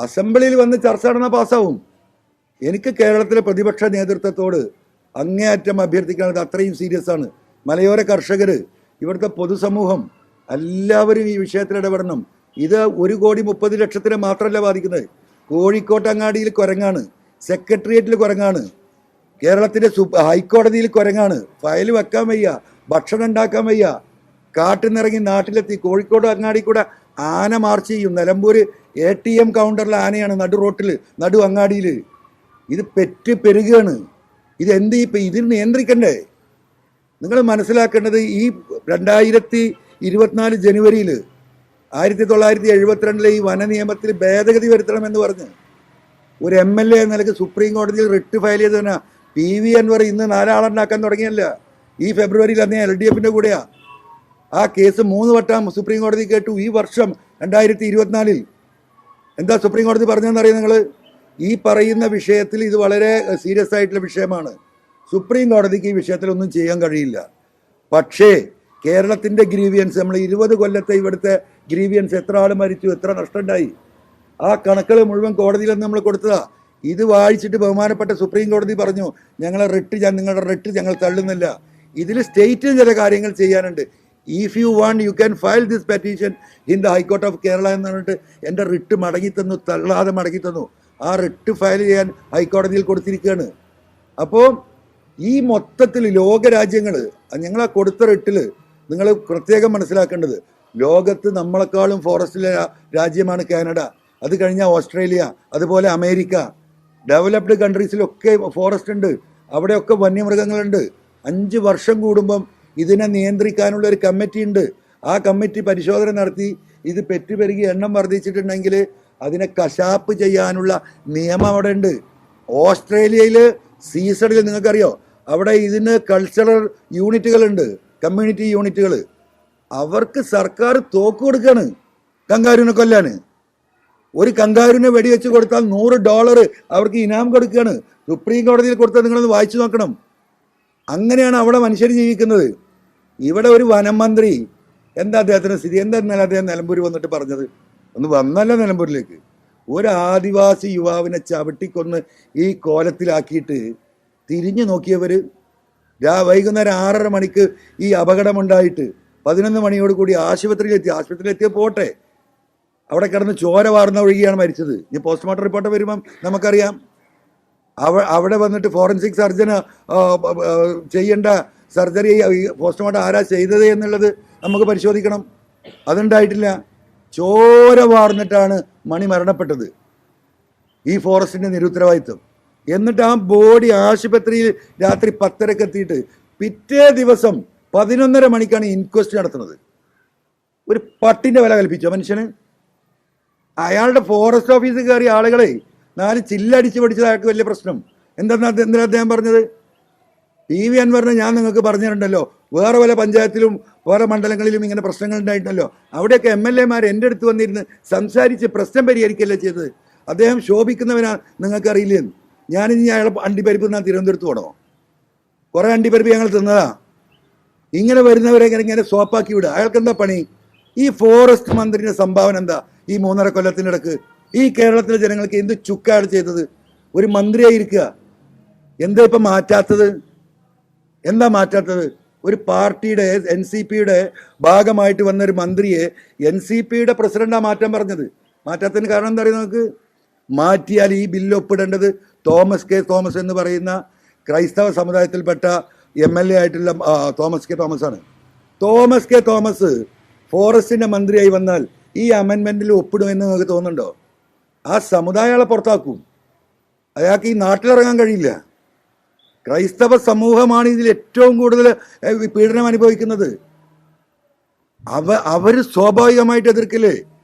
അസംബ്ലിയിൽ വന്ന് ചർച്ച നടന്നാൽ പാസ്സാവും. എനിക്ക് കേരളത്തിലെ പ്രതിപക്ഷ നേതൃത്വത്തോട് അങ്ങേയറ്റം അഭ്യർത്ഥിക്കാനത് അത്രയും സീരിയസ് ആണ്. മലയോര കർഷകർ, ഇവിടുത്തെ പൊതുസമൂഹം എല്ലാവരും ഈ വിഷയത്തിൽ ഇടപെടണം. ഇത് 1,30,00,000 മാത്രമല്ല ബാധിക്കുന്നത്. കോഴിക്കോട്ടങ്ങാടിയിൽ കുരങ്ങാണ്, സെക്രട്ടേറിയറ്റിൽ കുരങ്ങാണ്, കേരളത്തിൻ്റെ ഹൈക്കോടതിയിൽ കുരങ്ങാണ്. ഫയൽ വെക്കാൻ വയ്യ, ഭക്ഷണം ഉണ്ടാക്കാൻ വയ്യ. കാട്ടിൽ നിന്നിറങ്ങി നാട്ടിലെത്തി. കോഴിക്കോട് അങ്ങാടി കൂടെ ആന മാർച്ച് ചെയ്യും. നിലമ്പൂർ ATM കൗണ്ടറിലെ ആനയാണ് നടു റോട്ടിൽ, നടു അങ്ങാടിയിൽ. ഇത് പെരുകയാണ്. ഇതെന്ത് ഇപ്പം ഇതിൽ നിയന്ത്രിക്കണ്ടേ? നിങ്ങൾ മനസ്സിലാക്കേണ്ടത് ഈ 2024 ജനുവരിയിൽ 1972 ഈ വന നിയമത്തിൽ ഭേദഗതി വരുത്തണമെന്ന് പറഞ്ഞ് ഒരു MLA എന്ന നിലയ്ക്ക് സുപ്രീം കോടതിയിൽ റിട്ട് ഫയൽ ചെയ്തവനാ PV അൻവർ. ഇന്ന് 4 ആളുണ്ടാക്കാൻ തുടങ്ങിയല്ല. ഈ ഫെബ്രുവരിയിൽ അന്നേ LDFൻ്റെ കൂടെയാ. ആ കേസ് 3 വട്ടം സുപ്രീം കോടതി കേട്ടു. ഈ വർഷം 2024 എന്താ സുപ്രീം കോടതി പറഞ്ഞതെന്നറിയാം നിങ്ങൾ? ഈ പറയുന്ന വിഷയത്തിൽ ഇത് വളരെ സീരിയസ് ആയിട്ടുള്ള വിഷയമാണ്. സുപ്രീം കോടതിക്ക് ഈ വിഷയത്തിലൊന്നും ചെയ്യാൻ കഴിയില്ല. പക്ഷേ കേരളത്തിൻ്റെ ഗ്രീവിയൻസ്, നമ്മൾ 20 കൊല്ലത്തെ ഇവിടുത്തെ ഗ്രീവിയൻസ്, എത്ര ആൾ മരിച്ചു, എത്ര നഷ്ടമുണ്ടായി, ആ കണക്കുകൾ മുഴുവൻ കോടതിയിൽ നമ്മൾ കൊടുത്തതാ. ഇത് വായിച്ചിട്ട് ബഹുമാനപ്പെട്ട സുപ്രീം കോടതി പറഞ്ഞു നിങ്ങളുടെ റിട്ട് ഞങ്ങൾ തള്ളുന്നില്ല. ഇതിൽ സ്റ്റേറ്റിന് ചില കാര്യങ്ങൾ ചെയ്യാനുണ്ട്. If you want you can file this petition in the high court of Kerala എന്ന് പറഞ്ഞിട്ട് എൻ്റെ റിട്ട് മടങ്ങി തന്നു, തള്ളാതെ മടങ്ങി തന്നു. ആ റിട്ട് ഫയൽ ചെയ്യാൻ ഹൈക്കോടതിയിൽ കൊടുത്തിരിക്കുകയാണ്. അപ്പോൾ ഈ മൊത്തത്തിൽ ലോകരാജ്യങ്ങൾ ഞങ്ങൾ ആ കൊടുത്ത റിട്ടിൽ നിങ്ങൾ പ്രത്യേകം മനസ്സിലാക്കേണ്ടത്, ലോകത്ത് നമ്മളെക്കാളും ഫോറസ്റ്റിലെ രാജ്യമാണ് കാനഡ. അത് കഴിഞ്ഞാൽ ഓസ്ട്രേലിയ, അതുപോലെ അമേരിക്ക, ഡെവലപ്ഡ് കൺട്രീസിലൊക്കെ ഫോറസ്റ്റ് ഉണ്ട്. അവിടെയൊക്കെ വന്യമൃഗങ്ങളുണ്ട്. 5 വർഷം കൂടുമ്പം ഇതിനെ നിയന്ത്രിക്കാനുള്ള ഒരു കമ്മിറ്റി ഉണ്ട്. ആ കമ്മിറ്റി പരിശോധന നടത്തി ഇത് പെറ്റുപെരുകി എണ്ണം വർദ്ധിച്ചിട്ടുണ്ടെങ്കിൽ അതിനെ കശാപ്പ് ചെയ്യാനുള്ള നിയമം അവിടെ ഉണ്ട്. ഓസ്ട്രേലിയയിൽ സീസണിൽ നിങ്ങൾക്കറിയോ, അവിടെ ഇതിന് കൾച്ചറൽ യൂണിറ്റുകളുണ്ട്, കമ്മ്യൂണിറ്റി യൂണിറ്റുകൾ. അവർക്ക് സർക്കാർ തോക്ക് കൊടുക്കുകയാണ് കങ്കാരുവിനെ കൊല്ലാൻ. ഒരു കങ്കാരുവിനെ വെടിവെച്ച് കൊടുത്താൽ $100 അവർക്ക് ഇനാം കൊടുക്കുകയാണ്. സുപ്രീം കോടതിയിൽ കൊടുത്താൽ നിങ്ങളൊന്ന് വായിച്ചു നോക്കണം. അങ്ങനെയാണ് അവിടെ മനുഷ്യർ ജീവിക്കുന്നത്. ഇവിടെ ഒരു വനം മന്ത്രി, എന്താ അദ്ദേഹത്തിൻ്റെ സ്ഥിതി? എന്താ ഇന്നലെ അദ്ദേഹം നിലമ്പൂർ വന്നിട്ട് പറഞ്ഞത്? ഒന്ന് വന്നല്ല നിലമ്പൂരിലേക്ക്. ഒരു ആദിവാസി യുവാവിനെ ചവിട്ടിക്കൊന്ന് ഈ കോലത്തിലാക്കിയിട്ട് തിരിഞ്ഞു നോക്കിയവർ വൈകുന്നേരം 6:30 മണിക്ക് ഈ അപകടമുണ്ടായിട്ട് 11 മണിയോട് കൂടി ആശുപത്രിയിലെത്തിയ പോട്ടെ, അവിടെ കിടന്ന് ചോര വാർന്ന ഒഴുകിയാണ് മരിച്ചത്. ഇനി പോസ്റ്റ്മോർട്ടം റിപ്പോർട്ട് വരുമ്പം നമുക്കറിയാം. അവിടെ വന്നിട്ട് ഫോറൻസിക് സർജന് ചെയ്യേണ്ട സർജറി പോസ്റ്റ്മോർട്ടം ആരാ ചെയ്തത് എന്നുള്ളത് നമുക്ക് പരിശോധിക്കണം. അതുണ്ടായിട്ടില്ല. ചോര വാർന്നിട്ടാണ് മണി മരണപ്പെട്ടത്. ഈ ഫോറസ്റ്റിൻ്റെ നിരുത്തരവാദിത്വം. എന്നിട്ട് ആ ബോഡി ആശുപത്രിയിൽ രാത്രി 10:30 എത്തിയിട്ട് പിറ്റേ ദിവസം 11:30 മണിക്കാണ് ഇൻക്വസ്റ്റ് നടത്തുന്നത്. ഒരു പട്ടിൻ്റെ വില കൽപ്പിച്ചോ മനുഷ്യന്? അയാളുടെ ഫോറസ്റ്റ് ഓഫീസിൽ കയറിയ ആളുകളെ 4 ചില്ലടിച്ച് പഠിച്ചത് അയാൾക്ക് വലിയ പ്രശ്നം. എന്തിനാ അദ്ദേഹം പറഞ്ഞത്? PV അൻവറിനെ ഞാൻ നിങ്ങൾക്ക് പറഞ്ഞിട്ടുണ്ടല്ലോ, വേറെ പല പഞ്ചായത്തിലും വേറെ മണ്ഡലങ്ങളിലും ഇങ്ങനെ പ്രശ്നങ്ങൾ ഉണ്ടായിട്ടുണ്ടല്ലോ. അവിടെയൊക്കെ MLA മാർ എൻ്റെ അടുത്ത് വന്നിരുന്ന് സംസാരിച്ച് പ്രശ്നം പരിഹരിക്കല്ലേ ചെയ്തത്. അദ്ദേഹം ശോഭിക്കുന്നവനാ, നിങ്ങൾക്കറിയില്ലേ? ഞാനിനി അയാളെ അണ്ടിപ്പരിപ്പ് ഞാൻ തിരുവനന്തപുരത്ത് പോകണോ? കുറേ അണ്ടിപ്പരിപ്പ് ഞങ്ങൾ തിന്നതാ. ഇങ്ങനെ വരുന്നവരെ ഇങ്ങനെ സോപ്പാക്കി വിടുക. അയാൾക്ക് എന്താ പണി? ഈ ഫോറസ്റ്റ് മന്ത്രിയുടെ സംഭാവന എന്താ? ഈ 3.5 കൊല്ലത്തിനിടക്ക് ഈ കേരളത്തിലെ ജനങ്ങൾക്ക് എന്ത് ചുക്കാണ് ചെയ്തത്? ഒരു മന്ത്രിയായി ഇരിക്കുക. എന്താ ഇപ്പം മാറ്റാത്തത്? ഒരു പാർട്ടിയുടെ NCPയുടെ ഭാഗമായിട്ട് വന്നൊരു മന്ത്രിയെ NCPയുടെ പ്രസിഡന്റാണ് മാറ്റാൻ പറഞ്ഞത്. മാറ്റാത്തതിന് കാരണം എന്താ പറയുക? നമുക്ക് മാറ്റിയാൽ ഈ ബില്ല് ഒപ്പിടേണ്ടത് തോമസ് കെ തോമസ് എന്ന് പറയുന്ന ക്രൈസ്തവ സമുദായത്തിൽപ്പെട്ട MLA ആയിട്ടുള്ള തോമസ് കെ തോമസ് ആണ്. തോമസ് കെ തോമസ് ഫോറസ്റ്റിൻ്റെ മന്ത്രിയായി വന്നാൽ ഈ അമെൻമെൻറ്റിൽ ഒപ്പിടുമെന്ന് നിങ്ങൾക്ക് തോന്നുന്നുണ്ടോ? ആ സമുദായങ്ങളെ പുറത്താക്കും. അയാൾക്ക് ഈ നാട്ടിലിറങ്ങാൻ കഴിയില്ല. ക്രൈസ്തവ സമൂഹമാണ് ഇതിൽ ഏറ്റവും കൂടുതൽ പീഡനം അനുഭവിക്കുന്നത്. അവർ സ്വാഭാവികമായിട്ട് എതിർക്കില്ലേ?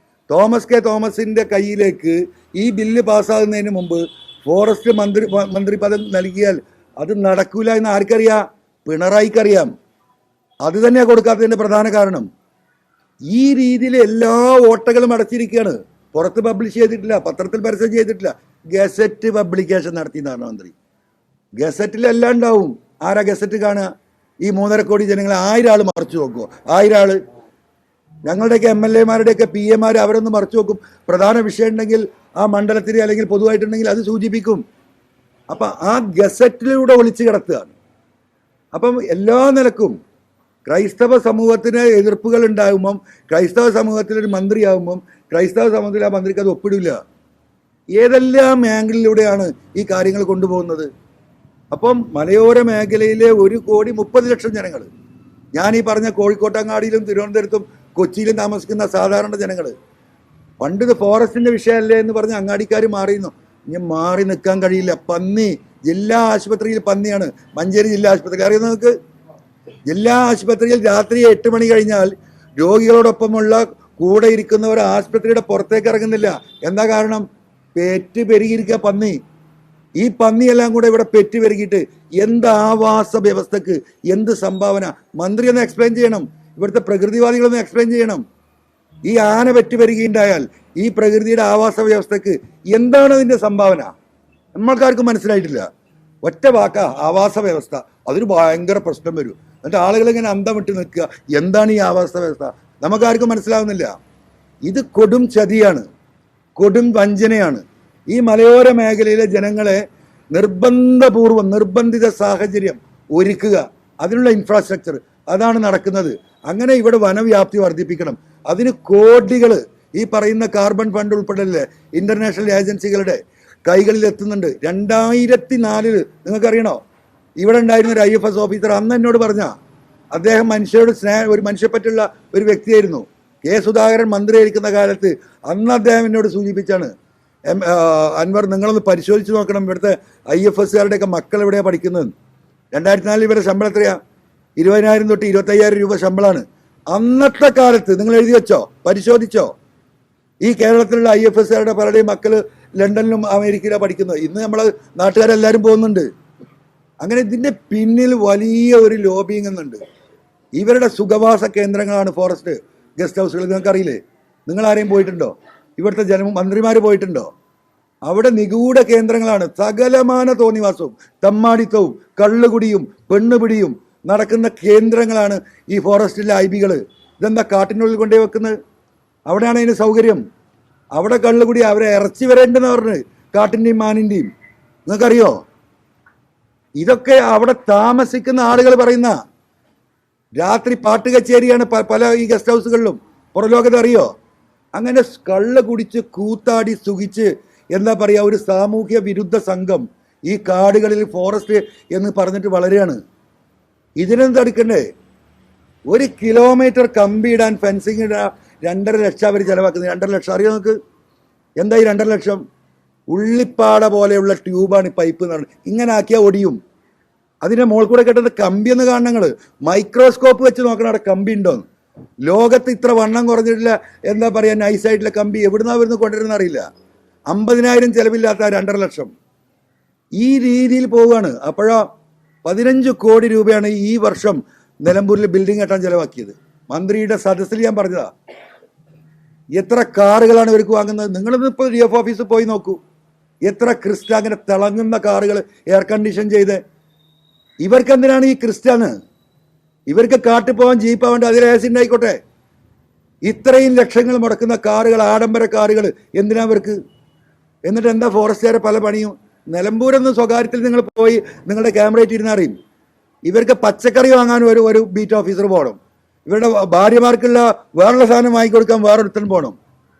തോമസ് കെ തോമസിൻ്റെ കയ്യിലേക്ക് ഈ ബില്ല് പാസ്സാകുന്നതിന് മുമ്പ് ഫോറസ്റ്റ് മന്ത്രി പദം നൽകിയാൽ അത് നടക്കൂല എന്ന് ആർക്കറിയാം? പിണറായിക്കറിയാം. അത് തന്നെയാണ് കൊടുക്കാത്തതിൻ്റെ പ്രധാന കാരണം. ഈ രീതിയിൽ എല്ലാ ഓട്ടകളും അടച്ചിരിക്കുകയാണ്. പുറത്ത് പബ്ലിഷ് ചെയ്തിട്ടില്ല, പത്രത്തിൽ പരസ്യം ചെയ്തിട്ടില്ല. ഗസറ്റ് പബ്ലിക്കേഷൻ നടത്തി മന്ത്രി. ഗസറ്റിലെല്ലാം ഉണ്ടാവും. ആരാ ഗസറ്റ് കാണുക? ഈ 3.5 കോടി ജനങ്ങളെ 1000 ആൾ മറച്ചു നോക്കുമോ? 1000 ആൾ ഞങ്ങളുടെയൊക്കെ MLA-മാരുടെയൊക്കെ PA-മാർ അവരൊന്ന് മറച്ചു നോക്കും. പ്രധാന വിഷയം ഉണ്ടെങ്കിൽ ആ മണ്ഡലത്തിൽ അല്ലെങ്കിൽ പൊതുവായിട്ടുണ്ടെങ്കിൽ അത് സൂചിപ്പിക്കും. അപ്പം ആ ഗസറ്റിലൂടെ ഒളിച്ചു കിടത്തുകയാണ്. അപ്പം എല്ലാ നിലക്കും ക്രൈസ്തവ സമൂഹത്തിന് എതിർപ്പുകൾ ഉണ്ടാകുമ്പം, ക്രൈസ്തവ സമൂഹത്തിലൊരു മന്ത്രിയാകുമ്പം ക്രൈസ്തവ സമൂഹത്തിൽ ആ മന്ത്രിക്ക് അത് ഒപ്പിടില്ല. ഏതെല്ലാം ആംഗിളിലൂടെയാണ് ഈ കാര്യങ്ങൾ കൊണ്ടുപോകുന്നത്? അപ്പം മലയോര മേഖലയിലെ 1,30,00,000 ജനങ്ങൾ, ഞാൻ ഈ പറഞ്ഞ കോഴിക്കോട്ടങ്ങാടിയിലും തിരുവനന്തപുരത്തും കൊച്ചിയിലും താമസിക്കുന്ന സാധാരണ ജനങ്ങൾ, പണ്ട് ഇത് ഫോറസ്റ്റിൻ്റെ വിഷയമല്ലേ എന്ന് പറഞ്ഞ് അങ്ങാടിക്കാർ മാറിയിരുന്നു. ഇനി മാറി നിൽക്കാൻ കഴിയില്ല. പന്നി ജില്ലാ ആശുപത്രിയിൽ പന്നിയാണ്. മഞ്ചേരി ജില്ലാ ആശുപത്രി അറിയുന്നത് നിങ്ങൾക്ക്? ജില്ലാ ആശുപത്രിയിൽ രാത്രി 8 മണി കഴിഞ്ഞാൽ രോഗികളോടൊപ്പമുള്ള കൂടെ ഇരിക്കുന്നവർ ആശുപത്രിയുടെ പുറത്തേക്ക് ഇറങ്ങുന്നില്ല. എന്താ കാരണം? പെറ്റ് പെരുകിയിരിക്കുക പന്നി. ഈ പന്നിയെല്ലാം കൂടെ ഇവിടെ പെറ്റ് പെരുകിയിട്ട് എന്ത് ആവാസ വ്യവസ്ഥക്ക് എന്ത് സംഭാവന? മന്ത്രി ഒന്ന് എക്സ്പ്ലെയിൻ ചെയ്യണം. ഇവിടുത്തെ പ്രകൃതിവാദികളൊന്ന് എക്സ്പ്ലെയിൻ ചെയ്യണം. ഈ ആന പെറ്റ് പെരുകിയുണ്ടായാൽ ഈ പ്രകൃതിയുടെ ആവാസ വ്യവസ്ഥക്ക് എന്താണ് അതിൻ്റെ സംഭാവന? നമ്മൾക്കാർക്കും മനസ്സിലായിട്ടില്ല. ഒറ്റ വാക്ക ആവാസ വ്യവസ്ഥ. അതൊരു ഭയങ്കര പ്രശ്നം വരും. എന്നിട്ട് ആളുകൾ ഇങ്ങനെ അന്തം വിട്ട് നിൽക്കുക. എന്താണ് ഈ ആവാസ വ്യവസ്ഥ? നമുക്കാർക്കും മനസ്സിലാവുന്നില്ല. ഇത് കൊടും ചതിയാണ്, കൊടും വഞ്ചനയാണ്. ഈ മലയോര മേഖലയിലെ ജനങ്ങളെ നിർബന്ധിത സാഹചര്യം ഒരുക്കുക, അതിനുള്ള ഇൻഫ്രാസ്ട്രക്ചർ, അതാണ് നടക്കുന്നത്. അങ്ങനെ ഇവിടെ വനവ്യാപ്തി വർദ്ധിപ്പിക്കണം. അതിന് കോടികൾ ഈ പറയുന്ന കാർബൺ ഫണ്ട് ഉൾപ്പെടെയുള്ള ഇന്റർനാഷണൽ ഏജൻസികളുടെ കൈകളിൽ എത്തുന്നുണ്ട്. 2004 നിങ്ങൾക്കറിയണോ? ഇവിടെ ഉണ്ടായിരുന്ന ഒരു IFS ഓഫീസർ അന്ന് എന്നോട് പറഞ്ഞ, അദ്ദേഹം മനുഷ്യരോട് ഒരു മനുഷ്യപ്പറ്റുള്ള ഒരു വ്യക്തിയായിരുന്നു. കെ സുധാകരൻ മന്ത്രിയായിരിക്കുന്ന കാലത്ത് അന്ന് അദ്ദേഹം എന്നോട് സൂചിപ്പിച്ചാണ്, അൻവർ നിങ്ങളൊന്ന് പരിശോധിച്ച് നോക്കണം ഇവിടുത്തെ IFSകാരുടെയൊക്കെ മക്കൾ എവിടെയാണ് പഠിക്കുന്നത്. 2004 ഇവരുടെ ശമ്പളം എത്രയാണ്? 20,000 തൊട്ട് 25,000 രൂപ ശമ്പളമാണ്. അന്നത്തെ കാലത്ത് നിങ്ങൾ എഴുതി വെച്ചോ, പരിശോധിച്ചോ. ഈ കേരളത്തിലുള്ള IFSകാരുടെ പലരുടെയും മക്കൾ ലണ്ടനിലും അമേരിക്കയിലാണ് പഠിക്കുന്നത്. ഇന്ന് നമ്മളെ നാട്ടുകാരെല്ലാവരും പോകുന്നുണ്ട്. അങ്ങനെ ഇതിൻ്റെ പിന്നിൽ വലിയ ഒരു ലോബിങ് എന്നുണ്ട്. ഇവരുടെ സുഖവാസ കേന്ദ്രങ്ങളാണ് ഫോറസ്റ്റ് ഗസ്റ്റ് ഹൗസുകൾ. നിങ്ങൾക്കറിയില്ലേ? നിങ്ങൾ ആരെയും പോയിട്ടുണ്ടോ? ഇവിടുത്തെ മന്ത്രിമാർ പോയിട്ടുണ്ടോ? അവിടെ നിഗൂഢ കേന്ദ്രങ്ങളാണ്. സകലമാന തോന്നിവാസവും തമ്മാടിത്തവും കള്ളുകുടിയും പെണ്ണുപിടിയും നടക്കുന്ന കേന്ദ്രങ്ങളാണ് ഈ ഫോറസ്റ്റിലെ IBകൾ. ഇതെന്താ കാട്ടിനുള്ളിൽ കൊണ്ടുപോയി വെക്കുന്നത്? അവിടെയാണ് അതിന് സൗകര്യം. അവിടെ കള്ളുകുടി, അവരെ ഇറച്ചി വരേണ്ടെന്ന് പറഞ്ഞ് കാട്ടിൻ്റെയും മാനിൻ്റെയും. നിങ്ങൾക്കറിയോ? ഇതൊക്കെ അവിടെ താമസിക്കുന്ന ആളുകൾ പറയുന്ന. രാത്രി പാട്ട് കച്ചേരിയാണ് പല ഈ ഗസ്റ്റ് ഹൗസുകളിലും. പുറലോകത്ത് അറിയോ? അങ്ങനെ കള്ള് കുടിച്ച് കൂത്താടി സുഖിച്ച് എന്താ പറയുക, ഒരു സാമൂഹ്യ വിരുദ്ധ സംഘം ഈ കാടുകളിൽ ഫോറസ്റ്റ് എന്ന് പറഞ്ഞിട്ട് വളരെയാണ്. ഇതിനെന്ത് തടുക്കണ്ടേ? 1 കിലോമീറ്റർ കമ്പിയിടാൻ, ഫെൻസിങ് ഇടാൻ 2.5 ലക്ഷം അവർ ചിലവാക്കുന്നത്. 2.5 ലക്ഷം അറിയോ നിങ്ങൾക്ക്? എന്താ ഈ 2.5 ലക്ഷം? ഉള്ളിപ്പാട പോലെയുള്ള ട്യൂബാണ് ഈ പൈപ്പ് എന്ന് പറഞ്ഞത്. ഇങ്ങനെ ആക്കിയാൽ ഒടിയും. അതിൻ്റെ മുകളിൽ കൂടെ കെട്ടുന്ന കമ്പി എന്ന് കാണണം. നിങ്ങൾ മൈക്രോസ്കോപ്പ് വെച്ച് നോക്കണം അവിടെ കമ്പി ഉണ്ടോന്ന്. ലോകത്ത് ഇത്ര വണ്ണം കുറഞ്ഞിട്ടില്ല എന്താ പറയുക നൈസായിട്ടുള്ള കമ്പി എവിടുന്നാ വരുന്ന കൊണ്ടുവരുന്ന അറിയില്ല. 50,000 ചിലവില്ലാത്ത 2.5 ലക്ഷം ഈ രീതിയിൽ പോവുകയാണ്. അപ്പോഴോ 15 കോടി രൂപയാണ് ഈ വർഷം നിലമ്പൂരിൽ ബിൽഡിംഗ് കെട്ടാൻ ചിലവാക്കിയത്. മന്ത്രിയുടെ സദസ്സിൽ ഞാൻ പറഞ്ഞതാ. എത്ര കാറുകളാണ് ഇവർക്ക് വാങ്ങുന്നത്? നിങ്ങളിന്ന് ഇപ്പോൾ DF ഓഫീസിൽ പോയി നോക്കൂ. എത്ര ക്രിസ്റ്റ അങ്ങനെ തിളങ്ങുന്ന കാറുകൾ എയർ കണ്ടീഷൻ ചെയ്ത്. ഇവർക്ക് എന്തിനാണ് ഈ ക്രിസ്റ്റാണ്? ഇവർക്ക് കാട്ടിൽ പോകാൻ ജീപ്പാവേണ്ട, അതിൽ AC ഉണ്ടായിക്കോട്ടെ. ഇത്രയും ലക്ഷങ്ങൾ മുടക്കുന്ന കാറുകൾ, ആഡംബര കാറുകൾ എന്തിനാ ഇവർക്ക്? എന്നിട്ട് എന്താ ഫോറസ്റ്റുകാരെ പല പണിയും? നിലമ്പൂരെന്ന് സ്വകാര്യത്തിൽ നിങ്ങൾ പോയി നിങ്ങളുടെ ക്യാമറയിട്ട് ഇരുന്ന് അറിയും. ഇവർക്ക് പച്ചക്കറി വാങ്ങാൻ ഒരു ബീറ്റ് ഓഫീസർ പോകണം. ഇവരുടെ ഭാര്യമാർക്കുള്ള വേറൊരു സാധനം വാങ്ങിക്കൊടുക്കാൻ വേറൊരുത്തൻ പോകണം.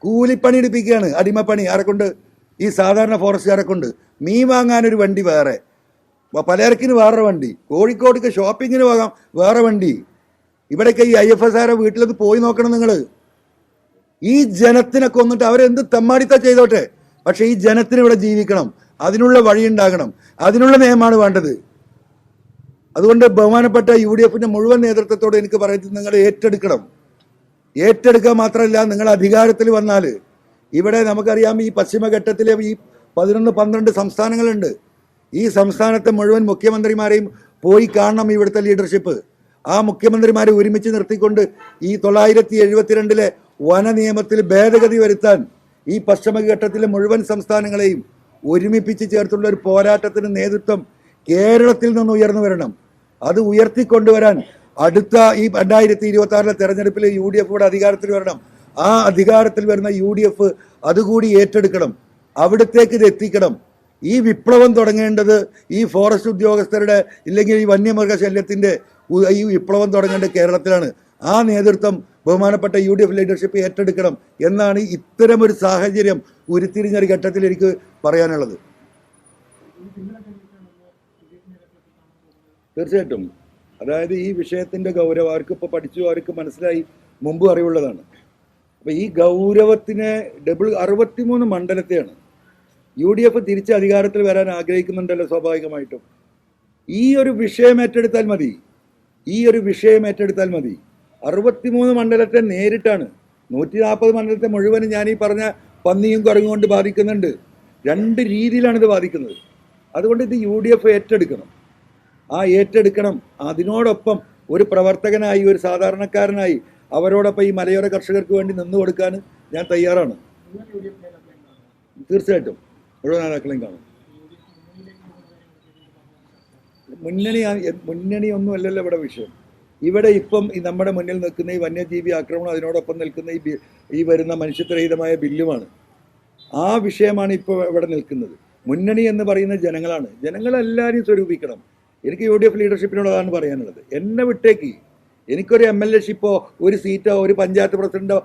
കൂലിപ്പണി എടുപ്പിക്കുകയാണ്, അടിമപ്പണി. ആരെക്കൊണ്ട്? ഈ സാധാരണ ഫോറസ്റ്റുകാരെ കൊണ്ട്. മീൻ വാങ്ങാനൊരു വണ്ടി വേറെ, പലചരക്കിന് വേറെ വണ്ടി, കോഴിക്കോടേക്ക് ഷോപ്പിങ്ങിന് പോകാം വേറെ വണ്ടി. ഇവിടെയൊക്കെ ഈ IFSകാരെ വീട്ടിലൊക്കെ പോയി നോക്കണം നിങ്ങൾ. ഈ ജനത്തിനെ കൊന്നിട്ട് അവരെന്ത് തെമ്മാടിത്ത ചെയ്തോട്ടെ, പക്ഷെ ഈ ജനത്തിന് ഇവിടെ ജീവിക്കണം. അതിനുള്ള വഴിയുണ്ടാകണം. അതിനുള്ള നിയമമാണ് വേണ്ടത്. അതുകൊണ്ട് ബഹുമാനപ്പെട്ട UDFന്റെ മുഴുവൻ നേതൃത്വത്തോട് എനിക്ക് പറയുന്നത്, നിങ്ങൾ ഏറ്റെടുക്കണം. ഏറ്റെടുക്കുക മാത്രമല്ല, നിങ്ങൾ അധികാരത്തിൽ വന്നാൽ ഇവിടെ നമുക്കറിയാം ഈ പശ്ചിമഘട്ടത്തിലെ ഈ 11-12 സംസ്ഥാനങ്ങളുണ്ട്. ഈ സംസ്ഥാനത്തെ മുഴുവൻ മുഖ്യമന്ത്രിമാരെയും പോയി കാണണം ഇവിടുത്തെ ലീഡർഷിപ്പ്. ആ മുഖ്യമന്ത്രിമാരെ ഒരുമിച്ച് നിർത്തിക്കൊണ്ട് ഈ 972 വന നിയമത്തിൽ ഭേദഗതി വരുത്താൻ ഈ പശ്ചിമഘട്ടത്തിലെ മുഴുവൻ സംസ്ഥാനങ്ങളെയും ഒരുമിപ്പിച്ച് ചേർത്തുള്ള ഒരു പോരാട്ടത്തിന് നേതൃത്വം കേരളത്തിൽ നിന്ന് ഉയർന്നു വരണം. അത് ഉയർത്തിക്കൊണ്ടുവരാൻ അടുത്ത ഈ 2026 തെരഞ്ഞെടുപ്പിൽ UDF ഇവിടെ അധികാരത്തിൽ വരണം. ആ അധികാരത്തിൽ വരുന്ന UDF അതുകൂടി ഏറ്റെടുക്കണം. അവിടത്തേക്ക് ഇത് എത്തിക്കണം. ഈ വിപ്ലവം തുടങ്ങേണ്ടത് ഈ ഫോറസ്റ്റ് ഉദ്യോഗസ്ഥരുടെ ഇല്ലെങ്കിൽ ഈ വന്യമൃഗശല്യത്തിൻ്റെ ഈ വിപ്ലവം തുടങ്ങേണ്ടത് കേരളത്തിലാണ്. ആ നേതൃത്വം ബഹുമാനപ്പെട്ട UDF ലീഡർഷിപ്പ് ഏറ്റെടുക്കണം എന്നാണ് ഇത്തരമൊരു സാഹചര്യം ഉരുത്തിരിഞ്ഞൊരു ഘട്ടത്തിൽ എനിക്ക് പറയാനുള്ളത്. തീർച്ചയായിട്ടും. അതായത് ഈ വിഷയത്തിൻ്റെ ഗൗരവം അവർക്കിപ്പോൾ പഠിച്ചു, അവർക്ക് മനസ്സിലായി, മുമ്പ് അറിവുള്ളതാണ്. അപ്പോൾ ഈ ഗൗരവത്തിന് 63 മണ്ഡലത്തെയാണ് UDF തിരിച്ച് അധികാരത്തിൽ വരാൻ ആഗ്രഹിക്കുന്നുണ്ടല്ലോ സ്വാഭാവികമായിട്ടും. ഈ ഒരു വിഷയം ഏറ്റെടുത്താൽ മതി. 63 മണ്ഡലത്തെ നേരിട്ടാണ്. 140 മണ്ഡലത്തെ മുഴുവനും ഞാൻ ഈ പറഞ്ഞ പന്നിയും കുരങ്ങും കൊണ്ട് ബാധിക്കുന്നുണ്ട്. 2 രീതിയിലാണ് ഇത് ബാധിക്കുന്നത്. അതുകൊണ്ട് ഇത് UDF ഏറ്റെടുക്കണം. ഏറ്റെടുക്കണം. അതിനോടൊപ്പം ഒരു പ്രവർത്തകനായി, ഒരു സാധാരണക്കാരനായി അവരോടൊപ്പം ഈ മലയോര കർഷകർക്ക് വേണ്ടി നിന്നു കൊടുക്കാൻ ഞാൻ തയ്യാറാണ്. തീർച്ചയായിട്ടും മുഴുവൻ നേതാക്കളെയും കാണും. മുന്നണി ഒന്നുമല്ലല്ലോ ഇവിടെ വിഷയം. ഇവിടെ ഇപ്പം ഈ നമ്മുടെ മുന്നിൽ നിൽക്കുന്ന ഈ വന്യജീവി ആക്രമണം, അതിനോടൊപ്പം നിൽക്കുന്ന ഈ വരുന്ന മനുഷ്യത്വരഹിതമായ ബില്ലുമാണ്. ആ വിഷയമാണ് ഇപ്പോൾ ഇവിടെ നിൽക്കുന്നത്. മുന്നണി എന്ന് പറയുന്ന ജനങ്ങളാണ്. ജനങ്ങളെല്ലാവരെയും സ്വരൂപിക്കണം. എനിക്ക് UDF ലീഡർഷിപ്പിനോടാണ് പറയാനുള്ളത്. എന്നെ വിട്ടേക്ക്. എനിക്കൊരു MLA-ഷിപ്പോ ഒരു സീറ്റോ ഒരു പഞ്ചായത്ത് പ്രസിഡന്റോ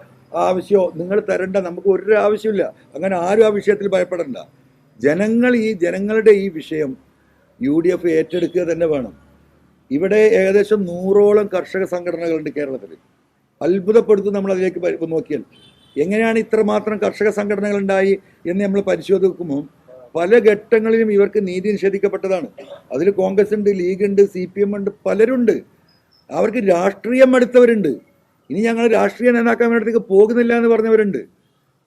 ആവശ്യമോ നിങ്ങൾ തരണ്ട. നമുക്ക് ഒരു ആവശ്യമില്ല. അങ്ങനെ ആരും ആ വിഷയത്തിൽ ഭയപ്പെടണ്ട. ജനങ്ങളുടെ ഈ വിഷയം UDF ഏറ്റെടുക്കുക തന്നെ വേണം. ഇവിടെ ഏകദേശം 100ഓളം കർഷക സംഘടനകളുണ്ട് കേരളത്തിൽ. അത്ഭുതപ്പെടുത്തും നമ്മൾ അതിലേക്ക് നോക്കിയാൽ. എങ്ങനെയാണ് ഇത്രമാത്രം കർഷക സംഘടനകൾ ഉണ്ടായി എന്ന് നമ്മൾ പരിശോധിക്കുമ്പോൾ പല ഘട്ടങ്ങളിലും ഇവർക്ക് നീതി നിഷേധിക്കപ്പെട്ടതാണ്. അതിൽ കോൺഗ്രസ് ഉണ്ട്, ലീഗ് ഉണ്ട്, CPM ഉണ്ട്, പലരുണ്ട്. അവർക്ക് രാഷ്ട്രീയം അടുത്തവരുണ്ട്. ഇനി ഞങ്ങൾ രാഷ്ട്രീയ നേതാക്കാൻ വേണ്ടിയിട്ടേക്ക് പോകുന്നില്ല എന്ന് പറഞ്ഞവരുണ്ട്.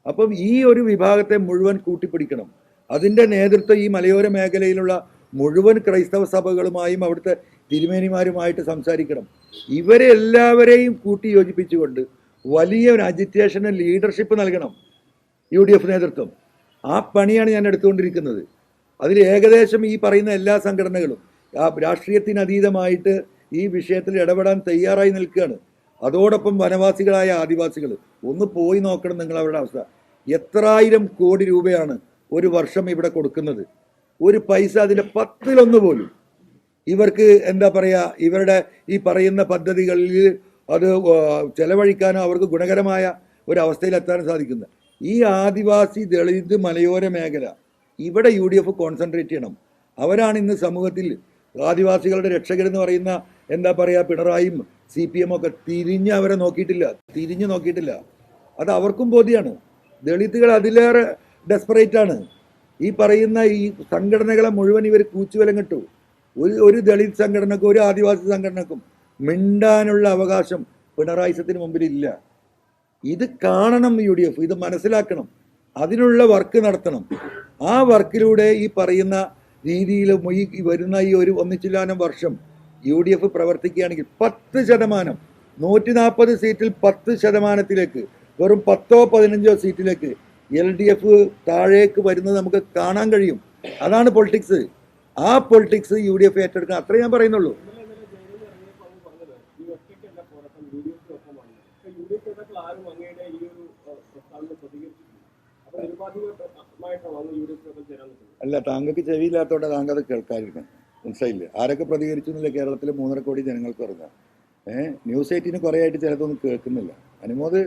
അപ്പം ഈ ഒരു വിഭാഗത്തെ മുഴുവൻ കൂട്ടിപ്പിടിക്കണം. അതിൻ്റെ നേതൃത്വം ഈ മലയോര മേഖലയിലുള്ള മുഴുവൻ ക്രൈസ്തവ സഭകളുമായും അവിടുത്തെ തിരുമേനിമാരുമായിട്ട് സംസാരിക്കണം. ഇവരെ എല്ലാവരെയും കൂട്ടി യോജിപ്പിച്ചുകൊണ്ട് വലിയ ഒരു അജിറ്റേഷന് ലീഡർഷിപ്പ് നൽകണം UDF നേതൃത്വം. ആ പണിയാണ് ഞാൻ എടുത്തുകൊണ്ടിരിക്കുന്നത്. അതിൽ ഏകദേശം ഈ പറയുന്ന എല്ലാ സംഘടനകളും ആ രാഷ്ട്രീയത്തിനതീതമായിട്ട് ഈ വിഷയത്തിൽ ഇടപെടാൻ തയ്യാറായി നിൽക്കുകയാണ്. അതോടൊപ്പം വനവാസികളായ ആദിവാസികൾ ഒന്ന് പോയി നോക്കണം നിങ്ങൾ അവരുടെ അവസ്ഥ. എത്രായിരം കോടി രൂപയാണ് ഒരു വർഷം ഇവിടെ കൊടുക്കുന്നത്. ഒരു പൈസ അതിൻ്റെ 10-1 പോലും ഇവർക്ക് എന്താ പറയുക, ഇവരുടെ ഈ പറയുന്ന പദ്ധതികളിൽ അത് ചെലവഴിക്കാനോ അവർക്ക് ഗുണകരമായ ഒരവസ്ഥയിലെത്താനും സാധിക്കുന്നത്. ഈ ആദിവാസി ദളിത് മലയോര മേഖല ഇവിടെ UDF കോൺസെൻട്രേറ്റ് ചെയ്യണം. അവരാണ് ഇന്ന് സമൂഹത്തിൽ ആദിവാസികളുടെ രക്ഷകരെന്ന് പറയുന്ന എന്താ പറയുക പിണറായിയും CPM ഒക്കെ അവരെ തിരിഞ്ഞു നോക്കിയിട്ടില്ല. അത് അവർക്കും ബോധ്യമാണ്. ദളിതുകൾ അതിലേറെ ഡെസ്പറേറ്റ് ആണ്. ഈ പറയുന്ന ഈ സംഘടനകളെ മുഴുവൻ ഇവർ കൂച്ചുവിലം കിട്ടു. ഒരു ദളിത് സംഘടനക്കും ഒരു ആദിവാസി സംഘടനക്കും മിണ്ടാനുള്ള അവകാശം പിണറായിസത്തിന് മുമ്പിലില്ല. ഇത് കാണണം UDF, ഇത് മനസ്സിലാക്കണം, അതിനുള്ള വർക്ക് നടത്തണം. ആ വർക്കിലൂടെ ഈ പറയുന്ന രീതിയിൽ ഈ വരുന്ന ഈ ഒരു ഒന്നിച്ചില്ലാനം വർഷം UDF പ്രവർത്തിക്കുകയാണെങ്കിൽ 10%, 140 സീറ്റിൽ 10%, വെറും 10-15 സീറ്റിലേക്ക് LDF താഴേക്ക് വരുന്നത് നമുക്ക് കാണാൻ കഴിയും. അതാണ് പൊളിറ്റിക്സ്. ആ പൊളിറ്റിക്സ് UDF ഏറ്റെടുക്കണം. അത്രേ ഞാൻ പറയുന്നുള്ളൂ. അല്ല, താങ്കൾക്ക് ചെവിയില്ലാത്തോടെ താങ്കൾ അത് കേൾക്കാതിരിക്കണം. മനസ്സിലായില്ലേ? ആരൊക്കെ പ്രതികരിച്ചു എന്നില്ല കേരളത്തിലെ 3.5 കോടി ജനങ്ങൾക്ക് പറഞ്ഞ ന്യൂസ് 18 കുറേ ആയിട്ട് ചിലതൊന്നും കേൾക്കുന്നില്ല. അനുമോദ്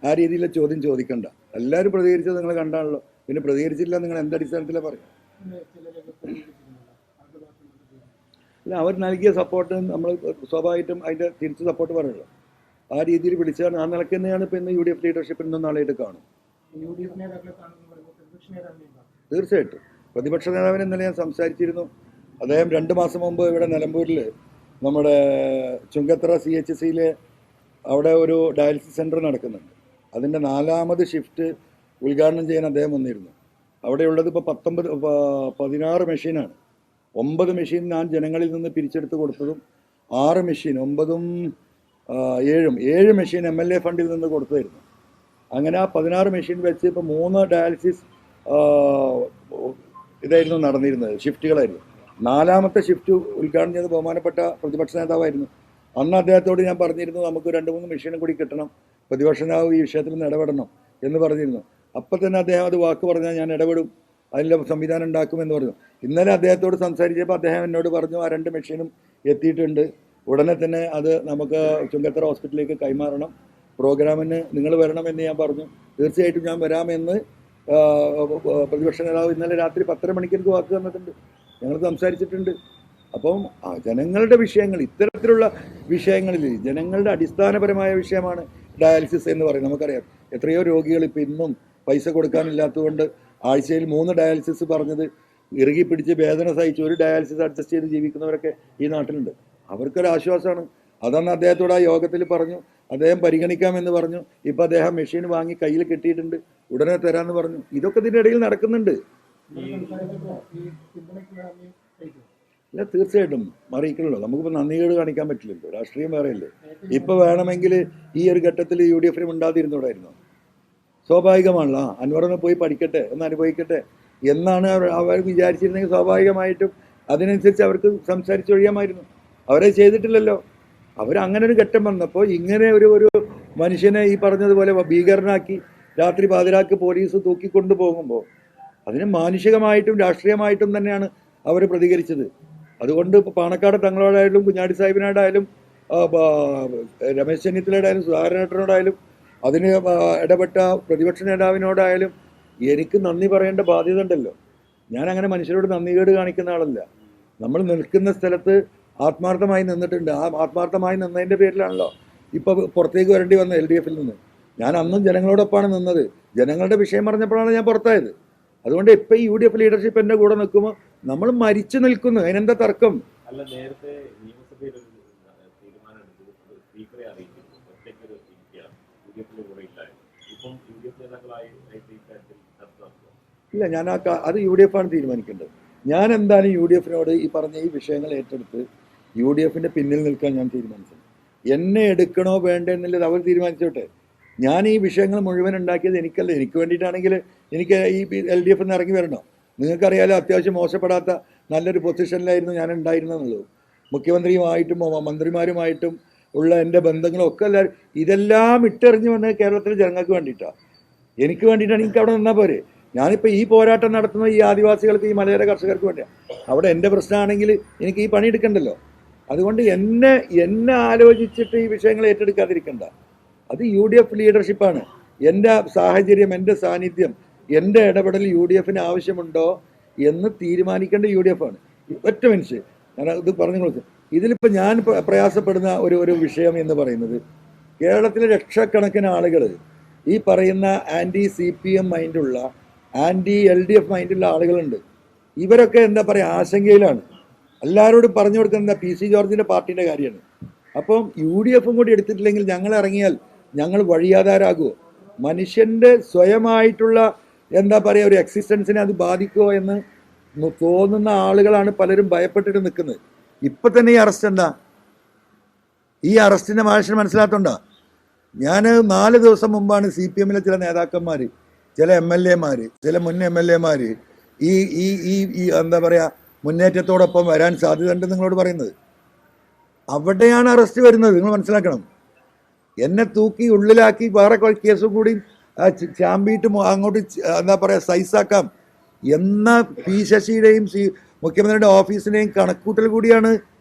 ആ രീതിയിലെ ചോദ്യം ചോദിക്കണ്ട. എല്ലാവരും പ്രതികരിച്ചത് നിങ്ങൾ കണ്ടാണല്ലോ. പിന്നെ പ്രതികരിച്ചില്ല നിങ്ങൾ എന്തടിസ്ഥാനത്തിലാണ് പറയും? അല്ല, അവർ നൽകിയ സപ്പോർട്ട് നമ്മൾ സ്വാഭാവികമായിട്ടും അതിൻ്റെ തിരിച്ച് സപ്പോർട്ട് പറയുള്ളൂ. ആ രീതിയിൽ വിളിച്ചാണ്. ആ നിലയ്ക്ക് തന്നെയാണ് ഇപ്പോൾ ഇന്ന് UDF ലീഡർഷിപ്പിൽ നിന്നും നാളെയായിട്ട് കാണും. തീർച്ചയായിട്ടും പ്രതിപക്ഷ നേതാവിനെ ഇന്നലെ ഞാൻ സംസാരിച്ചിരുന്നു. അദ്ദേഹം 2 മാസം മുമ്പ് ഇവിടെ നിലമ്പൂരിൽ നമ്മുടെ ചുങ്കത്തറ CHC അവിടെ ഒരു ഡയാലിസിസ് സെൻറ്റർ നടക്കുന്നുണ്ട്. അതിൻ്റെ 4ാമത് ഷിഫ്റ്റ് ഉദ്ഘാടനം ചെയ്യാൻ അദ്ദേഹം വന്നിരുന്നു. അവിടെയുള്ളത് ഇപ്പോൾ 16 മെഷീനാണ്. 9 മെഷീൻ ഞാൻ ജനങ്ങളിൽ നിന്ന് പിരിച്ചെടുത്ത് കൊടുത്തതും 6 മെഷീൻ 9ഉം 7 മെഷീൻ MLA ഫണ്ടിൽ നിന്ന് കൊടുത്തായിരുന്നു. അങ്ങനെ ആ 16 മെഷീൻ വെച്ച് ഇപ്പോൾ 3 ഡയാലിസിസ് ഇതായിരുന്നു നടന്നിരുന്നത്, ഷിഫ്റ്റുകളായിരുന്നു. 4ാമത്തെ ഷിഫ്റ്റ് ഉദ്ഘാടനം ചെയ്ത് ബഹുമാനപ്പെട്ട പ്രതിപക്ഷ നേതാവായിരുന്നു. അന്ന് അദ്ദേഹത്തോട് ഞാൻ പറഞ്ഞിരുന്നു നമുക്ക് 2-3 മെഷീനും കൂടി കിട്ടണം, പ്രതിപക്ഷ നേതാവ് ഈ വിഷയത്തിൽ നിന്ന് ഇടപെടണം എന്ന് പറഞ്ഞിരുന്നു. അപ്പം തന്നെ അദ്ദേഹം അത് വാക്ക് പറഞ്ഞാൽ ഞാൻ ഇടപെടും, അതിൻ്റെ സംവിധാനം ഉണ്ടാക്കുമെന്ന് പറഞ്ഞു. ഇന്നലെ അദ്ദേഹത്തോട് സംസാരിച്ചപ്പോൾ അദ്ദേഹം എന്നോട് പറഞ്ഞു ആ 2 മെഷീനും എത്തിയിട്ടുണ്ട്, ഉടനെ തന്നെ അത് നമുക്ക് ചുങ്കത്തറ ഹോസ്പിറ്റലിലേക്ക് കൈമാറണം, പ്രോഗ്രാമിന് നിങ്ങൾ വരണമെന്ന് ഞാൻ പറഞ്ഞു. തീർച്ചയായിട്ടും ഞാൻ വരാമെന്ന് പ്രതിപക്ഷ നേതാവ് ഇന്നലെ രാത്രി 10:30 മണിക്ക് എനിക്ക് വാക്ക് തന്നിട്ടുണ്ട്. ഞങ്ങൾ സംസാരിച്ചിട്ടുണ്ട്. അപ്പം ജനങ്ങളുടെ വിഷയങ്ങൾ, ഇത്തരത്തിലുള്ള വിഷയങ്ങളിൽ ജനങ്ങളുടെ അടിസ്ഥാനപരമായ വിഷയമാണ് ഡയാലിസിസ് എന്ന് പറയുന്നത്. നമുക്കറിയാം എത്രയോ രോഗികൾ ഇപ്പം ഇന്നും പൈസ കൊടുക്കാനില്ലാത്തതുകൊണ്ട് ആഴ്ചയിൽ 3 ഡയാലിസിസ് പറഞ്ഞത് ഇറുകി പിടിച്ച് വേദന സഹിച്ച് ഒരു ഡയാലിസിസ് അഡ്ജസ്റ്റ് ചെയ്ത് ജീവിക്കുന്നവരൊക്കെ ഈ നാട്ടിലുണ്ട്. അവർക്കൊരാശ്വാസമാണ്. അതാണ് അദ്ദേഹത്തോട് ആ യോഗത്തിൽ പറഞ്ഞു. അദ്ദേഹം പരിഗണിക്കാമെന്ന് പറഞ്ഞു. ഇപ്പം അദ്ദേഹം മെഷീൻ വാങ്ങി കയ്യിൽ കെട്ടിയിട്ടുണ്ട്, ഉടനെ തരാമെന്ന് പറഞ്ഞു. ഇതൊക്കെ ഇതിൻ്റെ ഇടയിൽ നടക്കുന്നുണ്ട്. അല്ല, തീർച്ചയായിട്ടും അറിയിക്കണല്ലോ. നമുക്കിപ്പോൾ നന്ദികേട് കാണിക്കാൻ പറ്റില്ലല്ലോ, രാഷ്ട്രീയം വേറെയല്ലേ. ഇപ്പോൾ വേണമെങ്കിൽ ഈ ഒരു ഘട്ടത്തിൽ UDF ഉണ്ടാതിരുന്നോടായിരുന്നു. സ്വാഭാവികമാണല്ലോ. അൻവറിനെ പോയി പഠിക്കട്ടെ, ഒന്ന് അനുഭവിക്കട്ടെ എന്നാണ് അവർ വിചാരിച്ചിരുന്നെങ്കിൽ സ്വാഭാവികമായിട്ടും അതിനനുസരിച്ച് അവർക്ക് സംസാരിച്ചൊഴിയാമായിരുന്നു. അവരെ ചെയ്തിട്ടില്ലല്ലോ. അവരങ്ങനെ ഒരു ഘട്ടം വന്നപ്പോൾ ഇങ്ങനെ ഒരു മനുഷ്യനെ ഈ പറഞ്ഞതുപോലെ ഭീകരനാക്കി രാത്രി പാതിരാക്ക് പോലീസ് തൂക്കിക്കൊണ്ടു പോകുമ്പോൾ അതിന് മാനുഷികമായിട്ടും രാഷ്ട്രീയമായിട്ടും തന്നെയാണ് അവർ പ്രതികരിച്ചത്. അതുകൊണ്ട് ഇപ്പോൾ പാണക്കാട് തങ്ങളോടായാലും കുഞ്ഞാടി സാഹിബിനോടായാലും രമേശ് ചെന്നിത്തലയോടായാലും സുധാകരനോടായാലും അതിന് ഇടപെട്ട പ്രതിപക്ഷ നേതാവിനോടായാലും എനിക്ക് നന്ദി പറയേണ്ട ബാധ്യത ഉണ്ടല്ലോ. ഞാൻ അങ്ങനെ മനുഷ്യരോട് നന്ദികേട് കാണിക്കുന്ന ആളല്ല. നമ്മൾ നിൽക്കുന്ന സ്ഥലത്ത് ആത്മാർത്ഥമായി നിന്നിട്ടുണ്ട്. ആ ആത്മാർത്ഥമായി നിന്നതിൻ്റെ പേരിലാണല്ലോ ഇപ്പോൾ പുറത്തേക്ക് വരേണ്ടി വന്നത് LDF-ൽ നിന്ന്. ഞാൻ അന്നും ജനങ്ങളോടൊപ്പമാണ് നിന്നത്. ജനങ്ങളുടെ വിഷയം പറഞ്ഞപ്പോഴാണ് ഞാൻ പുറത്തായത്. അതുകൊണ്ട് ഇപ്പം ഈ UDF ലീഡർഷിപ്പ് എൻ്റെ കൂടെ നിൽക്കുമ്പോൾ നമ്മൾ മരിച്ചു നിൽക്കുന്നു. അതിനെന്താ തർക്കം? അല്ല, നേരത്തെ നിയമസഭയിൽ ഒരു തീരുമാനം എടുത്തു, സ്പീക്കറെ അറിയിച്ചിരുന്നു, ഒറ്റയ്ക്കൊരു ഇരിക്കുകയാണ്, UDF-ന്റെ കൂടെ ഇല്ലായിരുന്നു. ഇപ്പം UDF നേതാക്കളായി ചർച്ച നടത്തുക. ഇല്ല, ഞാൻ അത് UDF ആണ് തീരുമാനിക്കേണ്ടത്. ഞാൻ എന്തായാലും UDF-നോട് ഈ പറഞ്ഞ ഈ വിഷയങ്ങൾ ഏറ്റെടുത്ത് UDF-ന്റെ പിന്നിൽ നിൽക്കാൻ ഞാൻ തീരുമാനിച്ചു. എന്നെ എടുക്കണോ വേണ്ടേ എന്നുള്ളത് അവർ തീരുമാനിച്ചോട്ടെ. ഞാൻ ഈ വിഷയങ്ങൾ മുഴുവൻ ഉണ്ടാക്കിയത് എനിക്കല്ല. എനിക്ക് വേണ്ടിയിട്ടാണെങ്കിൽ എനിക്ക് ഈ LDF നിന്ന് ഇറങ്ങി വരണോ? നിങ്ങൾക്കറിയാലോ, അത്യാവശ്യം മോശപ്പെടാത്ത നല്ലൊരു പൊസിഷനിലായിരുന്നു ഞാൻ ഉണ്ടായിരുന്നെന്നുള്ളത്. മുഖ്യമന്ത്രിയുമായിട്ടും മന്ത്രിമാരുമായിട്ടും ഉള്ള എൻ്റെ ബന്ധങ്ങളൊക്കെ എല്ലാവരും ഇതെല്ലാം ഇട്ടെറിഞ്ഞ് വന്നത് കേരളത്തിലെ ജനങ്ങൾക്ക് വേണ്ടിയിട്ടാണ്, എനിക്ക് വേണ്ടിയിട്ടാണ്. എനിക്ക് അവിടെ നിന്നാൽ പോരെ. ഞാനിപ്പോൾ ഈ പോരാട്ടം നടത്തുന്ന ഈ ആദിവാസികൾക്ക്, ഈ മലയോര കർഷകർക്ക് വേണ്ടിയാണ്. അവിടെ എൻ്റെ പ്രശ്നമാണെങ്കിൽ എനിക്ക് ഈ പണിയെടുക്കണ്ടല്ലോ. അതുകൊണ്ട് എന്നെ ആലോചിച്ചിട്ട് ഈ വിഷയങ്ങൾ ഏറ്റെടുക്കാതിരിക്കണ്ട. അത് UDF ലീഡർഷിപ്പാണ്. എൻ്റെ സാഹചര്യം, എൻ്റെ സാന്നിധ്യം, എൻ്റെ ഇടപെടൽ UDF-ന് ആവശ്യമുണ്ടോ എന്ന് തീരുമാനിക്കേണ്ട UDF ആണ്. ഒറ്റ മനുഷ്യൻ ഞാൻ ഇത് പറഞ്ഞു കൊടുത്തു. ഇതിലിപ്പോൾ ഞാൻ പ്രയാസപ്പെടുന്ന ഒരു വിഷയം എന്ന് പറയുന്നത്, കേരളത്തിലെ ലക്ഷക്കണക്കിന് ആളുകൾ ഈ പറയുന്ന CPM മൈൻഡുള്ള, LDF മൈൻഡുള്ള ആളുകളുണ്ട്. ഇവരൊക്കെ എന്താ പറയുക, ആശങ്കയിലാണ്. എല്ലാവരോടും പറഞ്ഞു കൊടുക്കുന്നത് PC ജോർജിൻ്റെ പാർട്ടീൻ്റെ കാര്യമാണ്. അപ്പം UDF-ഉം കൂടി എടുത്തിട്ടില്ലെങ്കിൽ ഞങ്ങൾ ഇറങ്ങിയാൽ ഞങ്ങൾ വഴിയാധാരാകുമോ? മനുഷ്യൻ്റെ സ്വയമായിട്ടുള്ള എന്താ പറയുക ഒരു എക്സിസ്റ്റൻസിനെ അത് ബാധിക്കുമോ എന്ന് തോന്നുന്ന ആളുകളാണ് പലരും ഭയപ്പെട്ടിട്ട് നിൽക്കുന്നത്. ഇപ്പം തന്നെ ഈ അറസ്റ്റ് എന്താ? ഈ അറസ്റ്റിൻ്റെ മനുഷ്യൻ മനസ്സിലാത്തോണ്ടാ? ഞാൻ 4 ദിവസം മുമ്പാണ് CPM-ലെ ചില നേതാക്കന്മാർ, ചില MLA-മാർ, ചില മുൻ MLA-മാർ ഈ എന്താ പറയുക മുന്നേറ്റത്തോടൊപ്പം വരാൻ സാധ്യതയുണ്ടെന്ന് നിങ്ങളോട് പറയുന്നത്. അവിടെയാണ് അറസ്റ്റ് വരുന്നത്. നിങ്ങൾ മനസ്സിലാക്കണം. എന്നെ തൂക്കി ഉള്ളിലാക്കി വേറെ കേസും കൂടി ചാമ്പിയിട്ട് അങ്ങോട്ട് എന്താ പറയുക സൈസാക്കാം എന്ന ശശിയുടെയും മുഖ്യമന്ത്രിയുടെ ഓഫീസിൻ്റെയും കണക്കൂട്ടൽ കൂടിയാണ്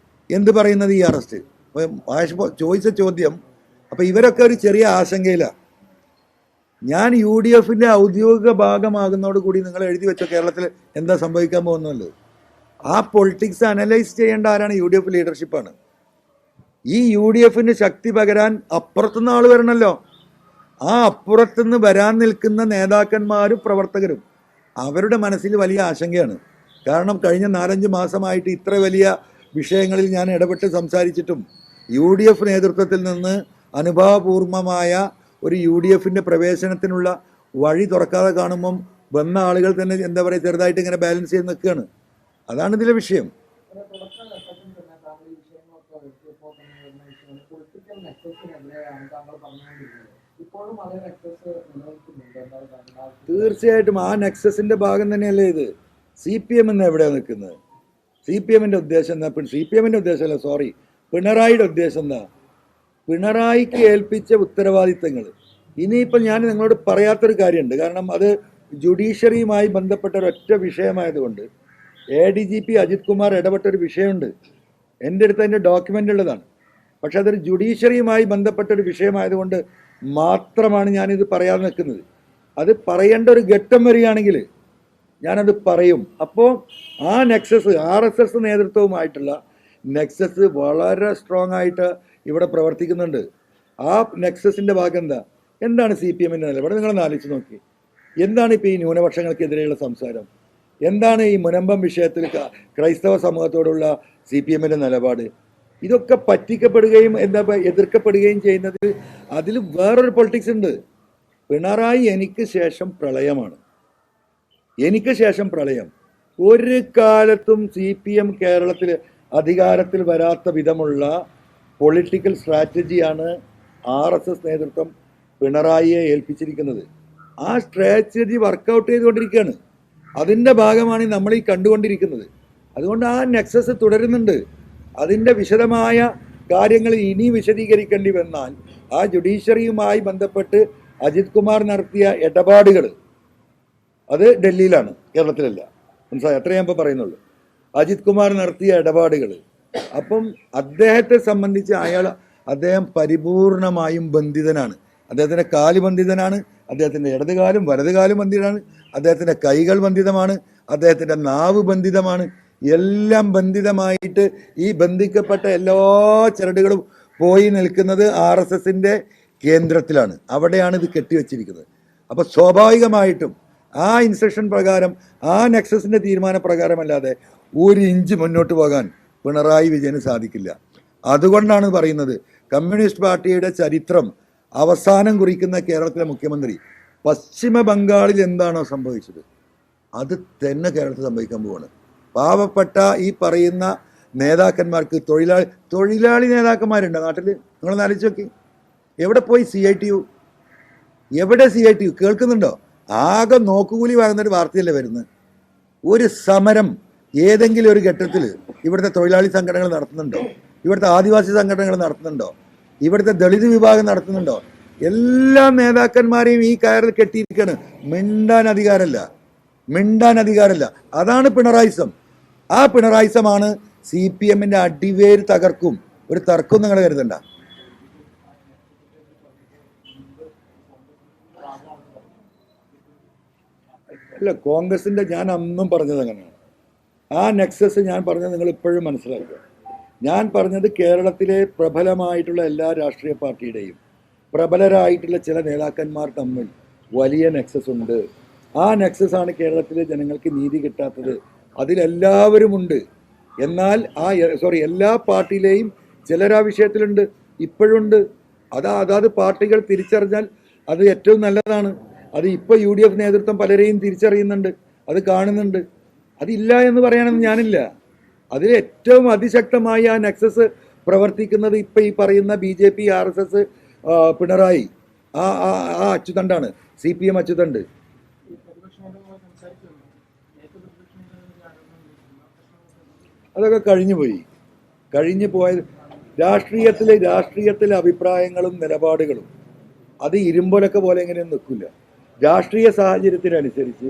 എന്ത് പറയുന്നത് ഈ അറസ്റ്റ്. അപ്പോൾ ചോദിച്ച ചോദ്യം, അപ്പോൾ ഇവരൊക്കെ ഒരു ചെറിയ ആശങ്കയിലാണ്. ഞാൻ UDF-ന്റെ ഔദ്യോഗിക ഭാഗമാകുന്നതോട് കൂടി നിങ്ങൾ എഴുതി വെച്ച കേരളത്തിൽ എന്താ സംഭവിക്കാൻ പോകുന്നല്ലോ. ആ പൊളിറ്റിക്സ് അനലൈസ് ചെയ്യേണ്ട ആരാണ്? UDF ലീഡർഷിപ്പാണ്. ഈ UDF-ന് ശക്തി പകരാൻ അപ്പുറത്തുനിന്ന് ആൾ വരണമല്ലോ. ആ അപ്പുറത്തുനിന്ന് വരാൻ നിൽക്കുന്ന നേതാക്കന്മാരും പ്രവർത്തകരും അവരുടെ മനസ്സിൽ വലിയ ആശങ്കയാണ്. കാരണം കഴിഞ്ഞ 4-5 മാസമായിട്ട് ഇത്ര വലിയ വിഷയങ്ങളിൽ ഞാൻ ഇടപെട്ട് സംസാരിച്ചിട്ടും UDF നേതൃത്വത്തിൽ നിന്ന് അനുഭാവപൂർവമായ ഒരു UDF-ന്റെ പ്രവേശനത്തിനുള്ള വഴി തുറക്കാതെ കാണുമ്പം വന്ന ആളുകൾ തന്നെ എന്താ പറയുക ചെറുതായിട്ട് ഇങ്ങനെ ബാലൻസ് ചെയ്ത് നിൽക്കുകയാണ്. അതാണ് ഇതിലെ വിഷയം. തീർച്ചയായിട്ടും ആ നെക്സസിന്റെ ഭാഗം തന്നെയല്ലേ ഇത്. CPM എന്ന് എവിടെയാണ് നിൽക്കുന്നത്? CPM-ന്റെ ഉദ്ദേശം എന്താ? CPM-ന്റെ ഉദ്ദേശമല്ല, സോറി, പിണറായിയുടെ ഉദ്ദേശം എന്താ? പിണറായിക്ക് ഏൽപ്പിച്ച ഉത്തരവാദിത്തങ്ങൾ ഇനിയിപ്പോൾ ഞാൻ നിങ്ങളോട് പറയാത്തൊരു കാര്യമുണ്ട്. കാരണം അത് ജുഡീഷ്യറിയുമായി ബന്ധപ്പെട്ട ഒരൊറ്റ വിഷയമായതുകൊണ്ട് ADGP അജിത് കുമാർ ഇടപെട്ടൊരു വിഷയമുണ്ട്. എൻ്റെ അടുത്ത് അതിൻ്റെ ഡോക്യുമെൻ്റ് ഉള്ളതാണ്. പക്ഷെ അതൊരു ജുഡീഷ്യറിയുമായി ബന്ധപ്പെട്ടൊരു വിഷയമായതുകൊണ്ട് മാത്രമാണ് ഞാനിത് പറയാതെ നിൽക്കുന്നത്. അത് പറയേണ്ട ഒരു ഘട്ടം വരികയാണെങ്കിൽ ഞാനത് പറയും. അപ്പോൾ ആ നെക്സസ് RSS നേതൃത്വവുമായിട്ടുള്ള നെക്സസ് വളരെ സ്ട്രോങ് ആയിട്ട് ഇവിടെ പ്രവർത്തിക്കുന്നുണ്ട്. ആ നെക്സസിൻ്റെ ഭാഗം എന്താണ് CPM-ൻ്റെ നിലപാട്? നിങ്ങളൊന്ന് ആലോചിച്ച് നോക്കി. എന്താണ് ഇപ്പോൾ ഈ ന്യൂനപക്ഷങ്ങൾക്കെതിരെയുള്ള സംസാരം? എന്താണ് ഈ മുനമ്പം വിഷയത്തിൽ ക്രൈസ്തവ സമൂഹത്തോടുള്ള CPM-ൻ്റെ നിലപാട്? ഇതൊക്കെ പറ്റിക്കപ്പെടുകയും എതിർക്കപ്പെടുകയും ചെയ്യുന്നതിൽ അതിൽ വേറൊരു പൊളിറ്റിക്സ് ഉണ്ട്. പിണറായി എനിക്ക് ശേഷം പ്രളയമാണ്. എനിക്ക് ശേഷം പ്രളയം. ഒരു കാലത്തും CPM കേരളത്തിൽ അധികാരത്തിൽ വരാത്ത വിധമുള്ള പൊളിറ്റിക്കൽ സ്ട്രാറ്റജിയാണ് RSS നേതൃത്വം പിണറായിയെ ഏൽപ്പിച്ചിരിക്കുന്നത്. ആ സ്ട്രാറ്റജി വർക്കൗട്ട് ചെയ്തുകൊണ്ടിരിക്കുകയാണ്. അതിൻ്റെ ഭാഗമാണ് നമ്മൾ ഈ കണ്ടുകൊണ്ടിരിക്കുന്നത്. അതുകൊണ്ട് ആ നെക്സസ് തുടരുന്നുണ്ട്. അതിൻ്റെ വിശദമായ കാര്യങ്ങൾ ഇനി വിശദീകരിക്കേണ്ടി വന്നാൽ ആ ജുഡീഷ്യറിയുമായി ബന്ധപ്പെട്ട് അജിത് കുമാർ നടത്തിയ ഇടപാടുകൾ അത് ഡൽഹിയിലാണ്, കേരളത്തിലല്ല. മനസ്സിലായി? അത്രേ ഞാൻ ഇപ്പോൾ പറയുന്നുള്ളൂ. അജിത് കുമാർ നടത്തിയ ഇടപാടുകൾ. അപ്പം അദ്ദേഹത്തെ സംബന്ധിച്ച് അദ്ദേഹം പരിപൂർണമായും ബന്ധിതനാണ്. അദ്ദേഹത്തിൻ്റെ കാല് ബന്ധിതനാണ്, അദ്ദേഹത്തിൻ്റെ ഇടതുകാലും വലതുകാലും ബന്ധിതനാണ്, അദ്ദേഹത്തിൻ്റെ കൈകൾ ബന്ധിതമാണ്, അദ്ദേഹത്തിൻ്റെ നാവ് ബന്ധിതമാണ്. എല്ലാം ബന്ധിതമായിട്ട് ഈ ബന്ധിക്കപ്പെട്ട എല്ലാ ചരടുകളും പോയി നിൽക്കുന്നത് RSSന്റെ കേന്ദ്രത്തിലാണ്. അവിടെയാണ് ഇത് കെട്ടിവെച്ചിരിക്കുന്നത്. അപ്പോൾ സ്വാഭാവികമായിട്ടും ആ ഇൻസ്ട്രക്ഷൻ പ്രകാരം, ആ നെക്സസിൻ്റെ തീരുമാനപ്രകാരമല്ലാതെ ഒരു ഇഞ്ച് മുന്നോട്ട് പോകാൻ പിണറായി വിജയന് സാധിക്കില്ല. അതുകൊണ്ടാണ് പറയുന്നത്, കമ്മ്യൂണിസ്റ്റ് പാർട്ടിയുടെ ചരിത്രം അവസാനം കുറിക്കുന്ന കേരളത്തിലെ മുഖ്യമന്ത്രി പശ്ചിമ ബംഗാളിൽ എന്താണോ സംഭവിച്ചത് അത് തന്നെ കേരളത്തിൽ സംഭവിക്കാൻ പോവാണ്. പാവപ്പെട്ട ഈ പറയുന്ന നേതാക്കന്മാർക്ക് തൊഴിലാളി നേതാക്കന്മാരുണ്ട് നാട്ടിൽ. നിങ്ങളൊന്ന് ആലോചിച്ച് നോക്കി, എവിടെ പോയി CITU? എവിടെ CITU കേൾക്കുന്നുണ്ടോ? ആകെ നോക്കുകൂലി വാങ്ങുന്നൊരു വാർത്തയല്ലേ വരുന്നത്. ഒരു സമരം ഏതെങ്കിലും ഒരു ഘട്ടത്തിൽ ഇവിടുത്തെ തൊഴിലാളി സംഘടനകൾ നടത്തുന്നുണ്ടോ? ഇവിടുത്തെ ആദിവാസി സംഘടനകൾ നടത്തുന്നുണ്ടോ? ഇവിടുത്തെ ദളിത് വിഭാഗം നടത്തുന്നുണ്ടോ? എല്ലാ നേതാക്കന്മാരെയും ഈ കയറിൽ കെട്ടിയിരിക്കുകയാണ്. മിണ്ടാൻ അധികാരമല്ല. അതാണ് പിണറായിസം. ആ പിണറായിസമാണ് CPMന്റെ അടിവേര് തകർക്കും. ഒരു തർക്കം നിങ്ങൾ കരുതണ്ട. അല്ല, കോൺഗ്രസിന്റെ ഞാൻ അന്നും പറഞ്ഞത് അങ്ങനെയാണ്. ആ നെക്സസ് ഞാൻ പറഞ്ഞത് നിങ്ങൾ ഇപ്പോഴും മനസ്സിലാക്കുക. ഞാൻ പറഞ്ഞത് കേരളത്തിലെ പ്രബലമായിട്ടുള്ള എല്ലാ രാഷ്ട്രീയ പാർട്ടിയുടെയും പ്രബലരായിട്ടുള്ള ചില നേതാക്കന്മാർ തമ്മിൽ വലിയ നെക്സസ് ഉണ്ട്. ആ നെക്സസ് ആണ് കേരളത്തിലെ ജനങ്ങൾക്ക് നീതി കിട്ടാത്തത്. അതിലെല്ലാവരുമുണ്ട്. എന്നാൽ എല്ലാ പാർട്ടിയിലെയും ചിലരാ വിഷയത്തിലുണ്ട്, ഇപ്പോഴുണ്ട്. അതാത് പാർട്ടികൾ തിരിച്ചറിഞ്ഞാൽ അത് ഏറ്റവും നല്ലതാണ്. അത് ഇപ്പോൾ UDF നേതൃത്വം പലരെയും തിരിച്ചറിയുന്നുണ്ട്, അത് കാണുന്നുണ്ട്. അതില്ല എന്ന് പറയാനൊന്നും ഞാനില്ല. അതിൽ ഏറ്റവും അതിശക്തമായി ആ നെക്സസ് പ്രവർത്തിക്കുന്നത് ഇപ്പം ഈ പറയുന്ന BJP, RSS, പിണറായി, ആ അച്ചുതണ്ടാണ്, CPM അച്ചുതണ്ട്. അതൊക്കെ കഴിഞ്ഞു പോയത്. രാഷ്ട്രീയത്തിലെ അഭിപ്രായങ്ങളും നിലപാടുകളും അത് ഇരുമ്പൊലൊക്കെ പോലെ എങ്ങനെയൊന്നും നിൽക്കില്ല. രാഷ്ട്രീയ സാഹചര്യത്തിനനുസരിച്ച്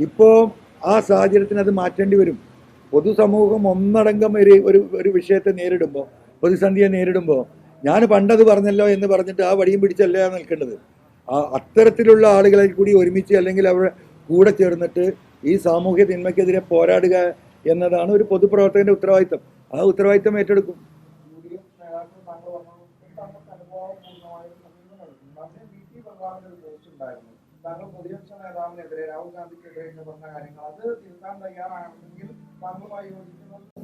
ഇപ്പോൾ ആ സാഹചര്യത്തിന് അത് മാറ്റേണ്ടി വരും. പൊതുസമൂഹം ഒന്നടങ്കം ഒരു വിഷയത്തെ നേരിടുമ്പോൾ, പ്രതിസന്ധിയെ നേരിടുമ്പോൾ, ഞാൻ പണ്ടത് പറഞ്ഞല്ലോ എന്ന് പറഞ്ഞിട്ട് ആ വടിയും പിടിച്ചല്ല നിൽക്കേണ്ടത്. അത്തരത്തിലുള്ള ആളുകളെ കൂടി ഒരുമിച്ച് അല്ലെങ്കിൽ അവരുടെ കൂടെ ചേർന്നിട്ട് ഈ സാമൂഹ്യ തിന്മയ്ക്കെതിരെ പോരാടുക എന്നതാണ് ഒരു പൊതുപ്രവർത്തകന്റെ ഉത്തരവാദിത്തം. ആ ഉത്തരവാദിത്തം ഏറ്റെടുക്കും. താങ്കൾ പ്രതിപക്ഷ നേതാവിനെതിരെ, രാഹുൽ ഗാന്ധിക്കെതിരെ എന്ന് പറഞ്ഞ കാര്യങ്ങൾ അത് തിരുത്താൻ തയ്യാറാണെങ്കിൽ താങ്കളുമായി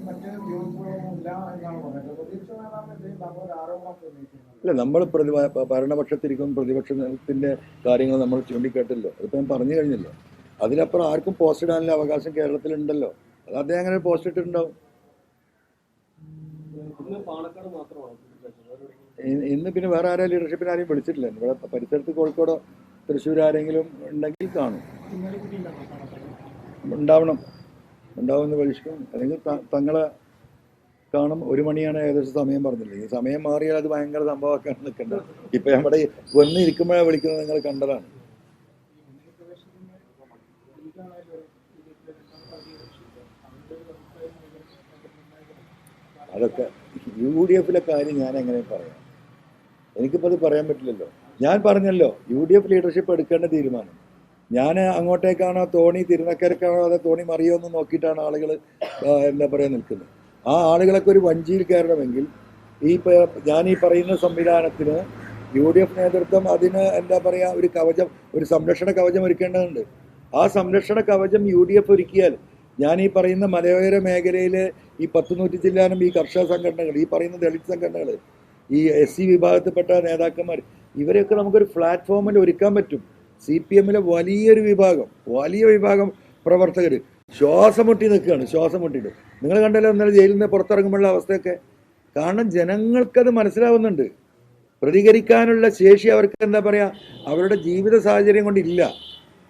മറ്റൊരു വിയോജിപ്പുകളൊന്നുമില്ല എന്നാണ് പറയുന്നത്. പ്രതിപക്ഷ നേതാവിനെതിരെ താങ്കൾ ഒരു ആരോപണം ഉന്നയിക്കുന്നത്. അല്ല, നമ്മൾ ഭരണപക്ഷത്തിരിക്കും, പ്രതിപക്ഷത്തിന്റെ കാര്യങ്ങൾ നമ്മൾ ചൂണ്ടിക്കാട്ടില്ലോ. അതിപ്പോൾ ഞാൻ പറഞ്ഞു കഴിഞ്ഞല്ലോ. അതിനപ്പുറം ആർക്കും പോസ്റ്റ് ഇടാനുള്ള അവകാശം കേരളത്തിലുണ്ടല്ലോ. അത് അദ്ദേഹം അങ്ങനെ പോസ്റ്റ് ഇട്ടിട്ടുണ്ടാവും. ഇന്ന് പിന്നെ വേറെ ആരും ലീഡർഷിപ്പിന് ആരെയും വിളിച്ചിട്ടില്ല. ഇവിടെ പരിസരത്ത് കോഴിക്കോടോ തൃശ്ശൂർ ആരെങ്കിലും ഉണ്ടെങ്കിൽ കാണും, ഉണ്ടാവുമെന്ന് പ്രതീക്ഷിക്കും. അല്ലെങ്കിൽ തങ്ങളെ കാണും. 1 മണിയാണ് ഏകദേശം സമയം പറഞ്ഞില്ലേ. ഈ സമയം മാറിയാൽ അത് ഭയങ്കര സംഭവമാക്കാൻ നിൽക്കേണ്ടത്. ഇപ്പം നമ്മുടെ വന്ന് ഇരിക്കുമ്പോഴാണ് വിളിക്കുന്നത്, നിങ്ങൾ കണ്ടതാണ്. അതൊക്കെ UDFിലെ കാര്യം ഞാൻ എങ്ങനെ പറയാം? എനിക്കിപ്പോൾ അത് പറയാൻ പറ്റില്ലല്ലോ. ഞാൻ പറഞ്ഞല്ലോ, UDF ലീഡർഷിപ്പ് എടുക്കേണ്ട തീരുമാനം. ഞാൻ അങ്ങോട്ടേക്കാണോ തോണി തിരുനക്കരക്കാണോ അതോ തോണി മറിയോ എന്ന് നോക്കിയിട്ടാണ് ആളുകൾ നിൽക്കുന്നത്. ആ ആളുകളൊക്കെ ഒരു വഞ്ചിയിൽ കയറണമെങ്കിൽ ഞാൻ ഈ പറയുന്ന സംവിധാനത്തിന് UDF നേതൃത്വം അതിന് ഒരു സംരക്ഷണ കവചം ഒരുക്കേണ്ടതുണ്ട്. ആ സംരക്ഷണ കവചം UDF ഒരുക്കിയാൽ ഞാൻ ഈ പറയുന്ന മലയോര മേഖലയിലെ ഈ 100-100 ജില്ലാനും ഈ കർഷക സംഘടനകൾ, ഈ പറയുന്ന ദളിത് സംഘടനകൾ, ഈ SC വിഭാഗത്തിൽപ്പെട്ട നേതാക്കന്മാർ, ഇവരെയൊക്കെ നമുക്കൊരു പ്ലാറ്റ്ഫോമിൽ ഒരുക്കാൻ പറ്റും. CPMലെ വലിയ വിഭാഗം പ്രവർത്തകർ ശ്വാസം മുട്ടി നിൽക്കുകയാണ്. നിങ്ങൾ കണ്ടല്ലോ ഇന്നലെ ജയിലിൽ നിന്ന് പുറത്തിറങ്ങുമ്പോഴുള്ള അവസ്ഥയൊക്കെ. കാരണം ജനങ്ങൾക്കത് മനസ്സിലാവുന്നുണ്ട്. പ്രതികരിക്കാനുള്ള ശേഷി അവർക്ക് അവരുടെ ജീവിത സാഹചര്യം കൊണ്ടില്ല.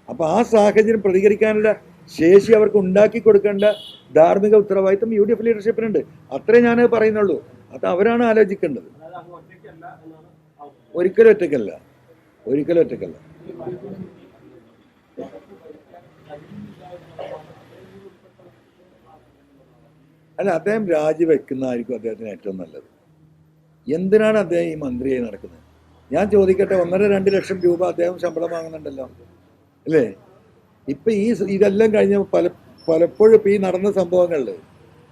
അപ്പോൾ ആ സാഹചര്യം പ്രതികരിക്കാനുള്ള ശേഷി അവർക്ക് ഉണ്ടാക്കി കൊടുക്കേണ്ട ധാർമ്മിക ഉത്തരവാദിത്വം UDF ലീഡർഷിപ്പിനുണ്ട്. അത്രേ ഞാൻ പറയുന്നുള്ളൂ. അത് അവരാണ് ആലോചിക്കേണ്ടത്. ഒരിക്കലും ഒറ്റയ്ക്കല്ല. അല്ല, അദ്ദേഹം രാജിവെക്കുന്നതായിരിക്കും അദ്ദേഹത്തിന് ഏറ്റവും നല്ലത്. എന്തിനാണ് അദ്ദേഹം ഈ മന്ത്രിയായി നടക്കുന്നത്? ഞാൻ ചോദിക്കട്ടെ, 1.5-2 ലക്ഷം രൂപ അദ്ദേഹം ശമ്പളം വാങ്ങുന്നുണ്ടല്ലോ അല്ലേ? ഇപ്പം ഇതെല്ലാം കഴിഞ്ഞ പലപ്പോഴും ഇപ്പം ഈ നടന്ന സംഭവങ്ങളിൽ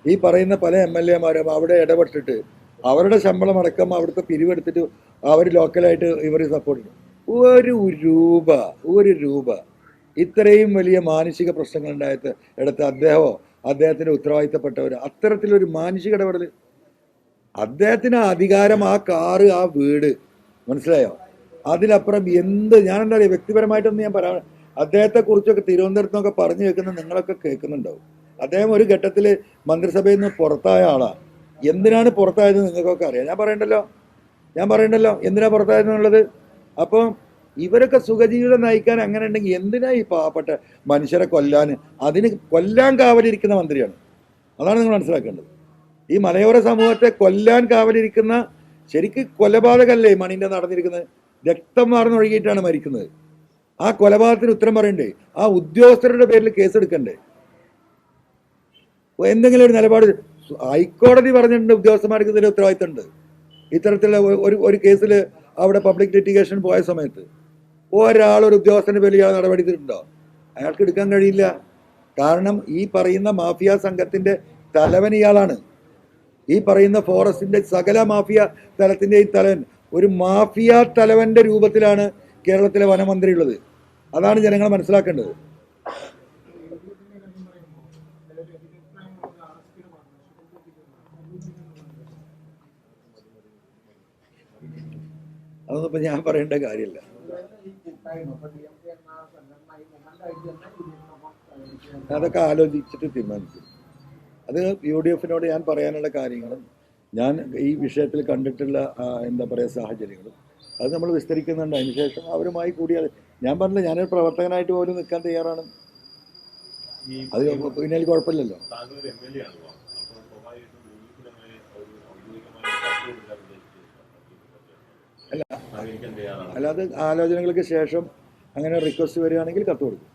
ഈ പറയുന്ന പല MLA മാരും അവിടെ ഇടപെട്ടിട്ട് അവരുടെ ശമ്പളം അടക്കം അവിടുത്തെ പിരിവെടുത്തിട്ട് അവർ ലോക്കലായിട്ട് ഇവർ സപ്പോർട്ട് ചെയ്യും. ഒരു രൂപ ഇത്രയും വലിയ മാനസിക പ്രശ്നങ്ങൾ ഉണ്ടായത് എടുത്ത് അദ്ദേഹത്തിൻ്റെ ഉത്തരവാദിത്തപ്പെട്ടവർ അത്തരത്തിലൊരു മാനസിക ഇടപെടൽ, അദ്ദേഹത്തിന് അധികാരം, ആ കാറ്, ആ വീട്, മനസ്സിലായോ? അതിലപ്പുറം ഞാനെന്താ പറയുക, വ്യക്തിപരമായിട്ടൊന്നും ഞാൻ പറയാം. അദ്ദേഹത്തെക്കുറിച്ചൊക്കെ തിരുവനന്തപുരത്ത് നിന്നൊക്കെ പറഞ്ഞു കേൾക്കുന്ന നിങ്ങളൊക്കെ കേൾക്കുന്നുണ്ടാവും. അദ്ദേഹം ഒരു ഘട്ടത്തിൽ മന്ത്രിസഭയിൽ നിന്ന് പുറത്തായ ആളാണ്. എന്തിനാണ് പുറത്തായത് നിങ്ങൾക്കൊക്കെ അറിയാം. ഞാൻ പറയണ്ടല്ലോ എന്തിനാ പുറത്തായതെന്നുള്ളത്. അപ്പം ഇവരൊക്കെ സുഖജീവിതം നയിക്കാൻ അങ്ങനെ ഉണ്ടെങ്കിൽ എന്തിനാ ഈ പാവപ്പെട്ട മനുഷ്യരെ കൊല്ലാൻ കാവലിരിക്കുന്ന മന്ത്രിയാണ്. അതാണ് നിങ്ങൾ മനസ്സിലാക്കേണ്ടത്. ഈ മലയോര സമൂഹത്തെ കൊല്ലാൻ കാവലിരിക്കുന്ന, ശരിക്ക് കൊലപാതകമല്ലേ മണിൻ്റെ നടന്നിരിക്കുന്നത്? രക്തം വാർന്നൊഴുകിയിട്ടാണ് മരിക്കുന്നത്. ആ കൊലപാതകത്തിന് ഉത്തരം പറയണ്ടേ? ആ ഉദ്യോഗസ്ഥരുടെ പേരിൽ കേസെടുക്കണ്ടേ? എന്തെങ്കിലും ഒരു നിലപാട് ഹൈക്കോടതി പറഞ്ഞിട്ടുണ്ട്, ഉദ്യോഗസ്ഥന്മാർക്ക് ഇതിൽ ഉത്തരവാദിത്തമുണ്ട്. ഇത്തരത്തിലുള്ള ഒരു കേസിൽ അവിടെ പബ്ലിക് ലിറ്റിഗേഷൻ പോയ സമയത്ത് ഒരു ഉദ്യോഗസ്ഥന്റെ പേരിൽ ഇയാൾ നടപടി എടുത്തിട്ടുണ്ടോ? അയാൾക്ക് എടുക്കാൻ കഴിയില്ല. കാരണം ഈ പറയുന്ന മാഫിയ സംഘത്തിന്റെ തലവൻ ഇയാളാണ്. ഈ പറയുന്ന ഫോറസ്റ്റിന്റെ സകല മാഫിയ തലത്തിന്റെയും തലവൻ, ഒരു മാഫിയ തലവന്റെ രൂപത്തിലാണ് കേരളത്തിലെ വനമന്ത്രി ഉള്ളത്. അതാണ് ജനങ്ങൾ മനസ്സിലാക്കേണ്ടത്. അതൊന്നും ഇപ്പം ഞാൻ പറയേണ്ട കാര്യമില്ല. അതൊക്കെ ആലോചിച്ചിട്ട് തീരുമാനിക്കും. അത് UDF-നോട് ഞാൻ പറയാനുള്ള കാര്യങ്ങളും ഞാൻ ഈ വിഷയത്തിൽ കണ്ടിട്ടുള്ള എന്താ പറയുക സാഹചര്യങ്ങളും അത് നമ്മൾ വിസ്തരിക്കുന്നുണ്ട്. അതിനുശേഷം അവരുമായി കൂടിയാൽ ഞാൻ പറഞ്ഞില്ല, ഞാനൊരു പ്രവർത്തകനായിട്ട് പോലും നിൽക്കാൻ തയ്യാറാണ്. അത് പിന്നെ എനിക്ക് കുഴപ്പമില്ലല്ലോ. അല്ല അത് ആലോചനകൾക്ക് ശേഷം അങ്ങനെ റിക്വസ്റ്റ് വരികയാണെങ്കിൽ കത്ത് കൊടുക്കും.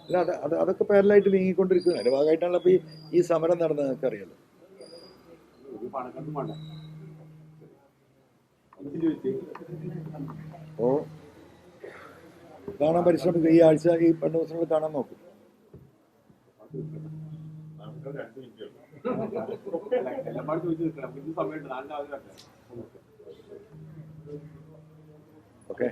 അല്ല അതൊക്കെ പാരലായിട്ട് നീങ്ങിക്കൊണ്ടിരിക്കുന്നത്. അതിന്റെ ഭാഗമായിട്ടാണല്ലോ ഇപ്പൊ ഈ സമരം നടന്നത്. നിങ്ങൾക്ക് അറിയാലോ. അപ്പോ കാണാൻ പരിശ്രമിക്കുക. ഈ ആഴ്ച ഈ 2 ദിവസങ്ങൾ കാണാൻ നോക്കും. ഓക്കെ.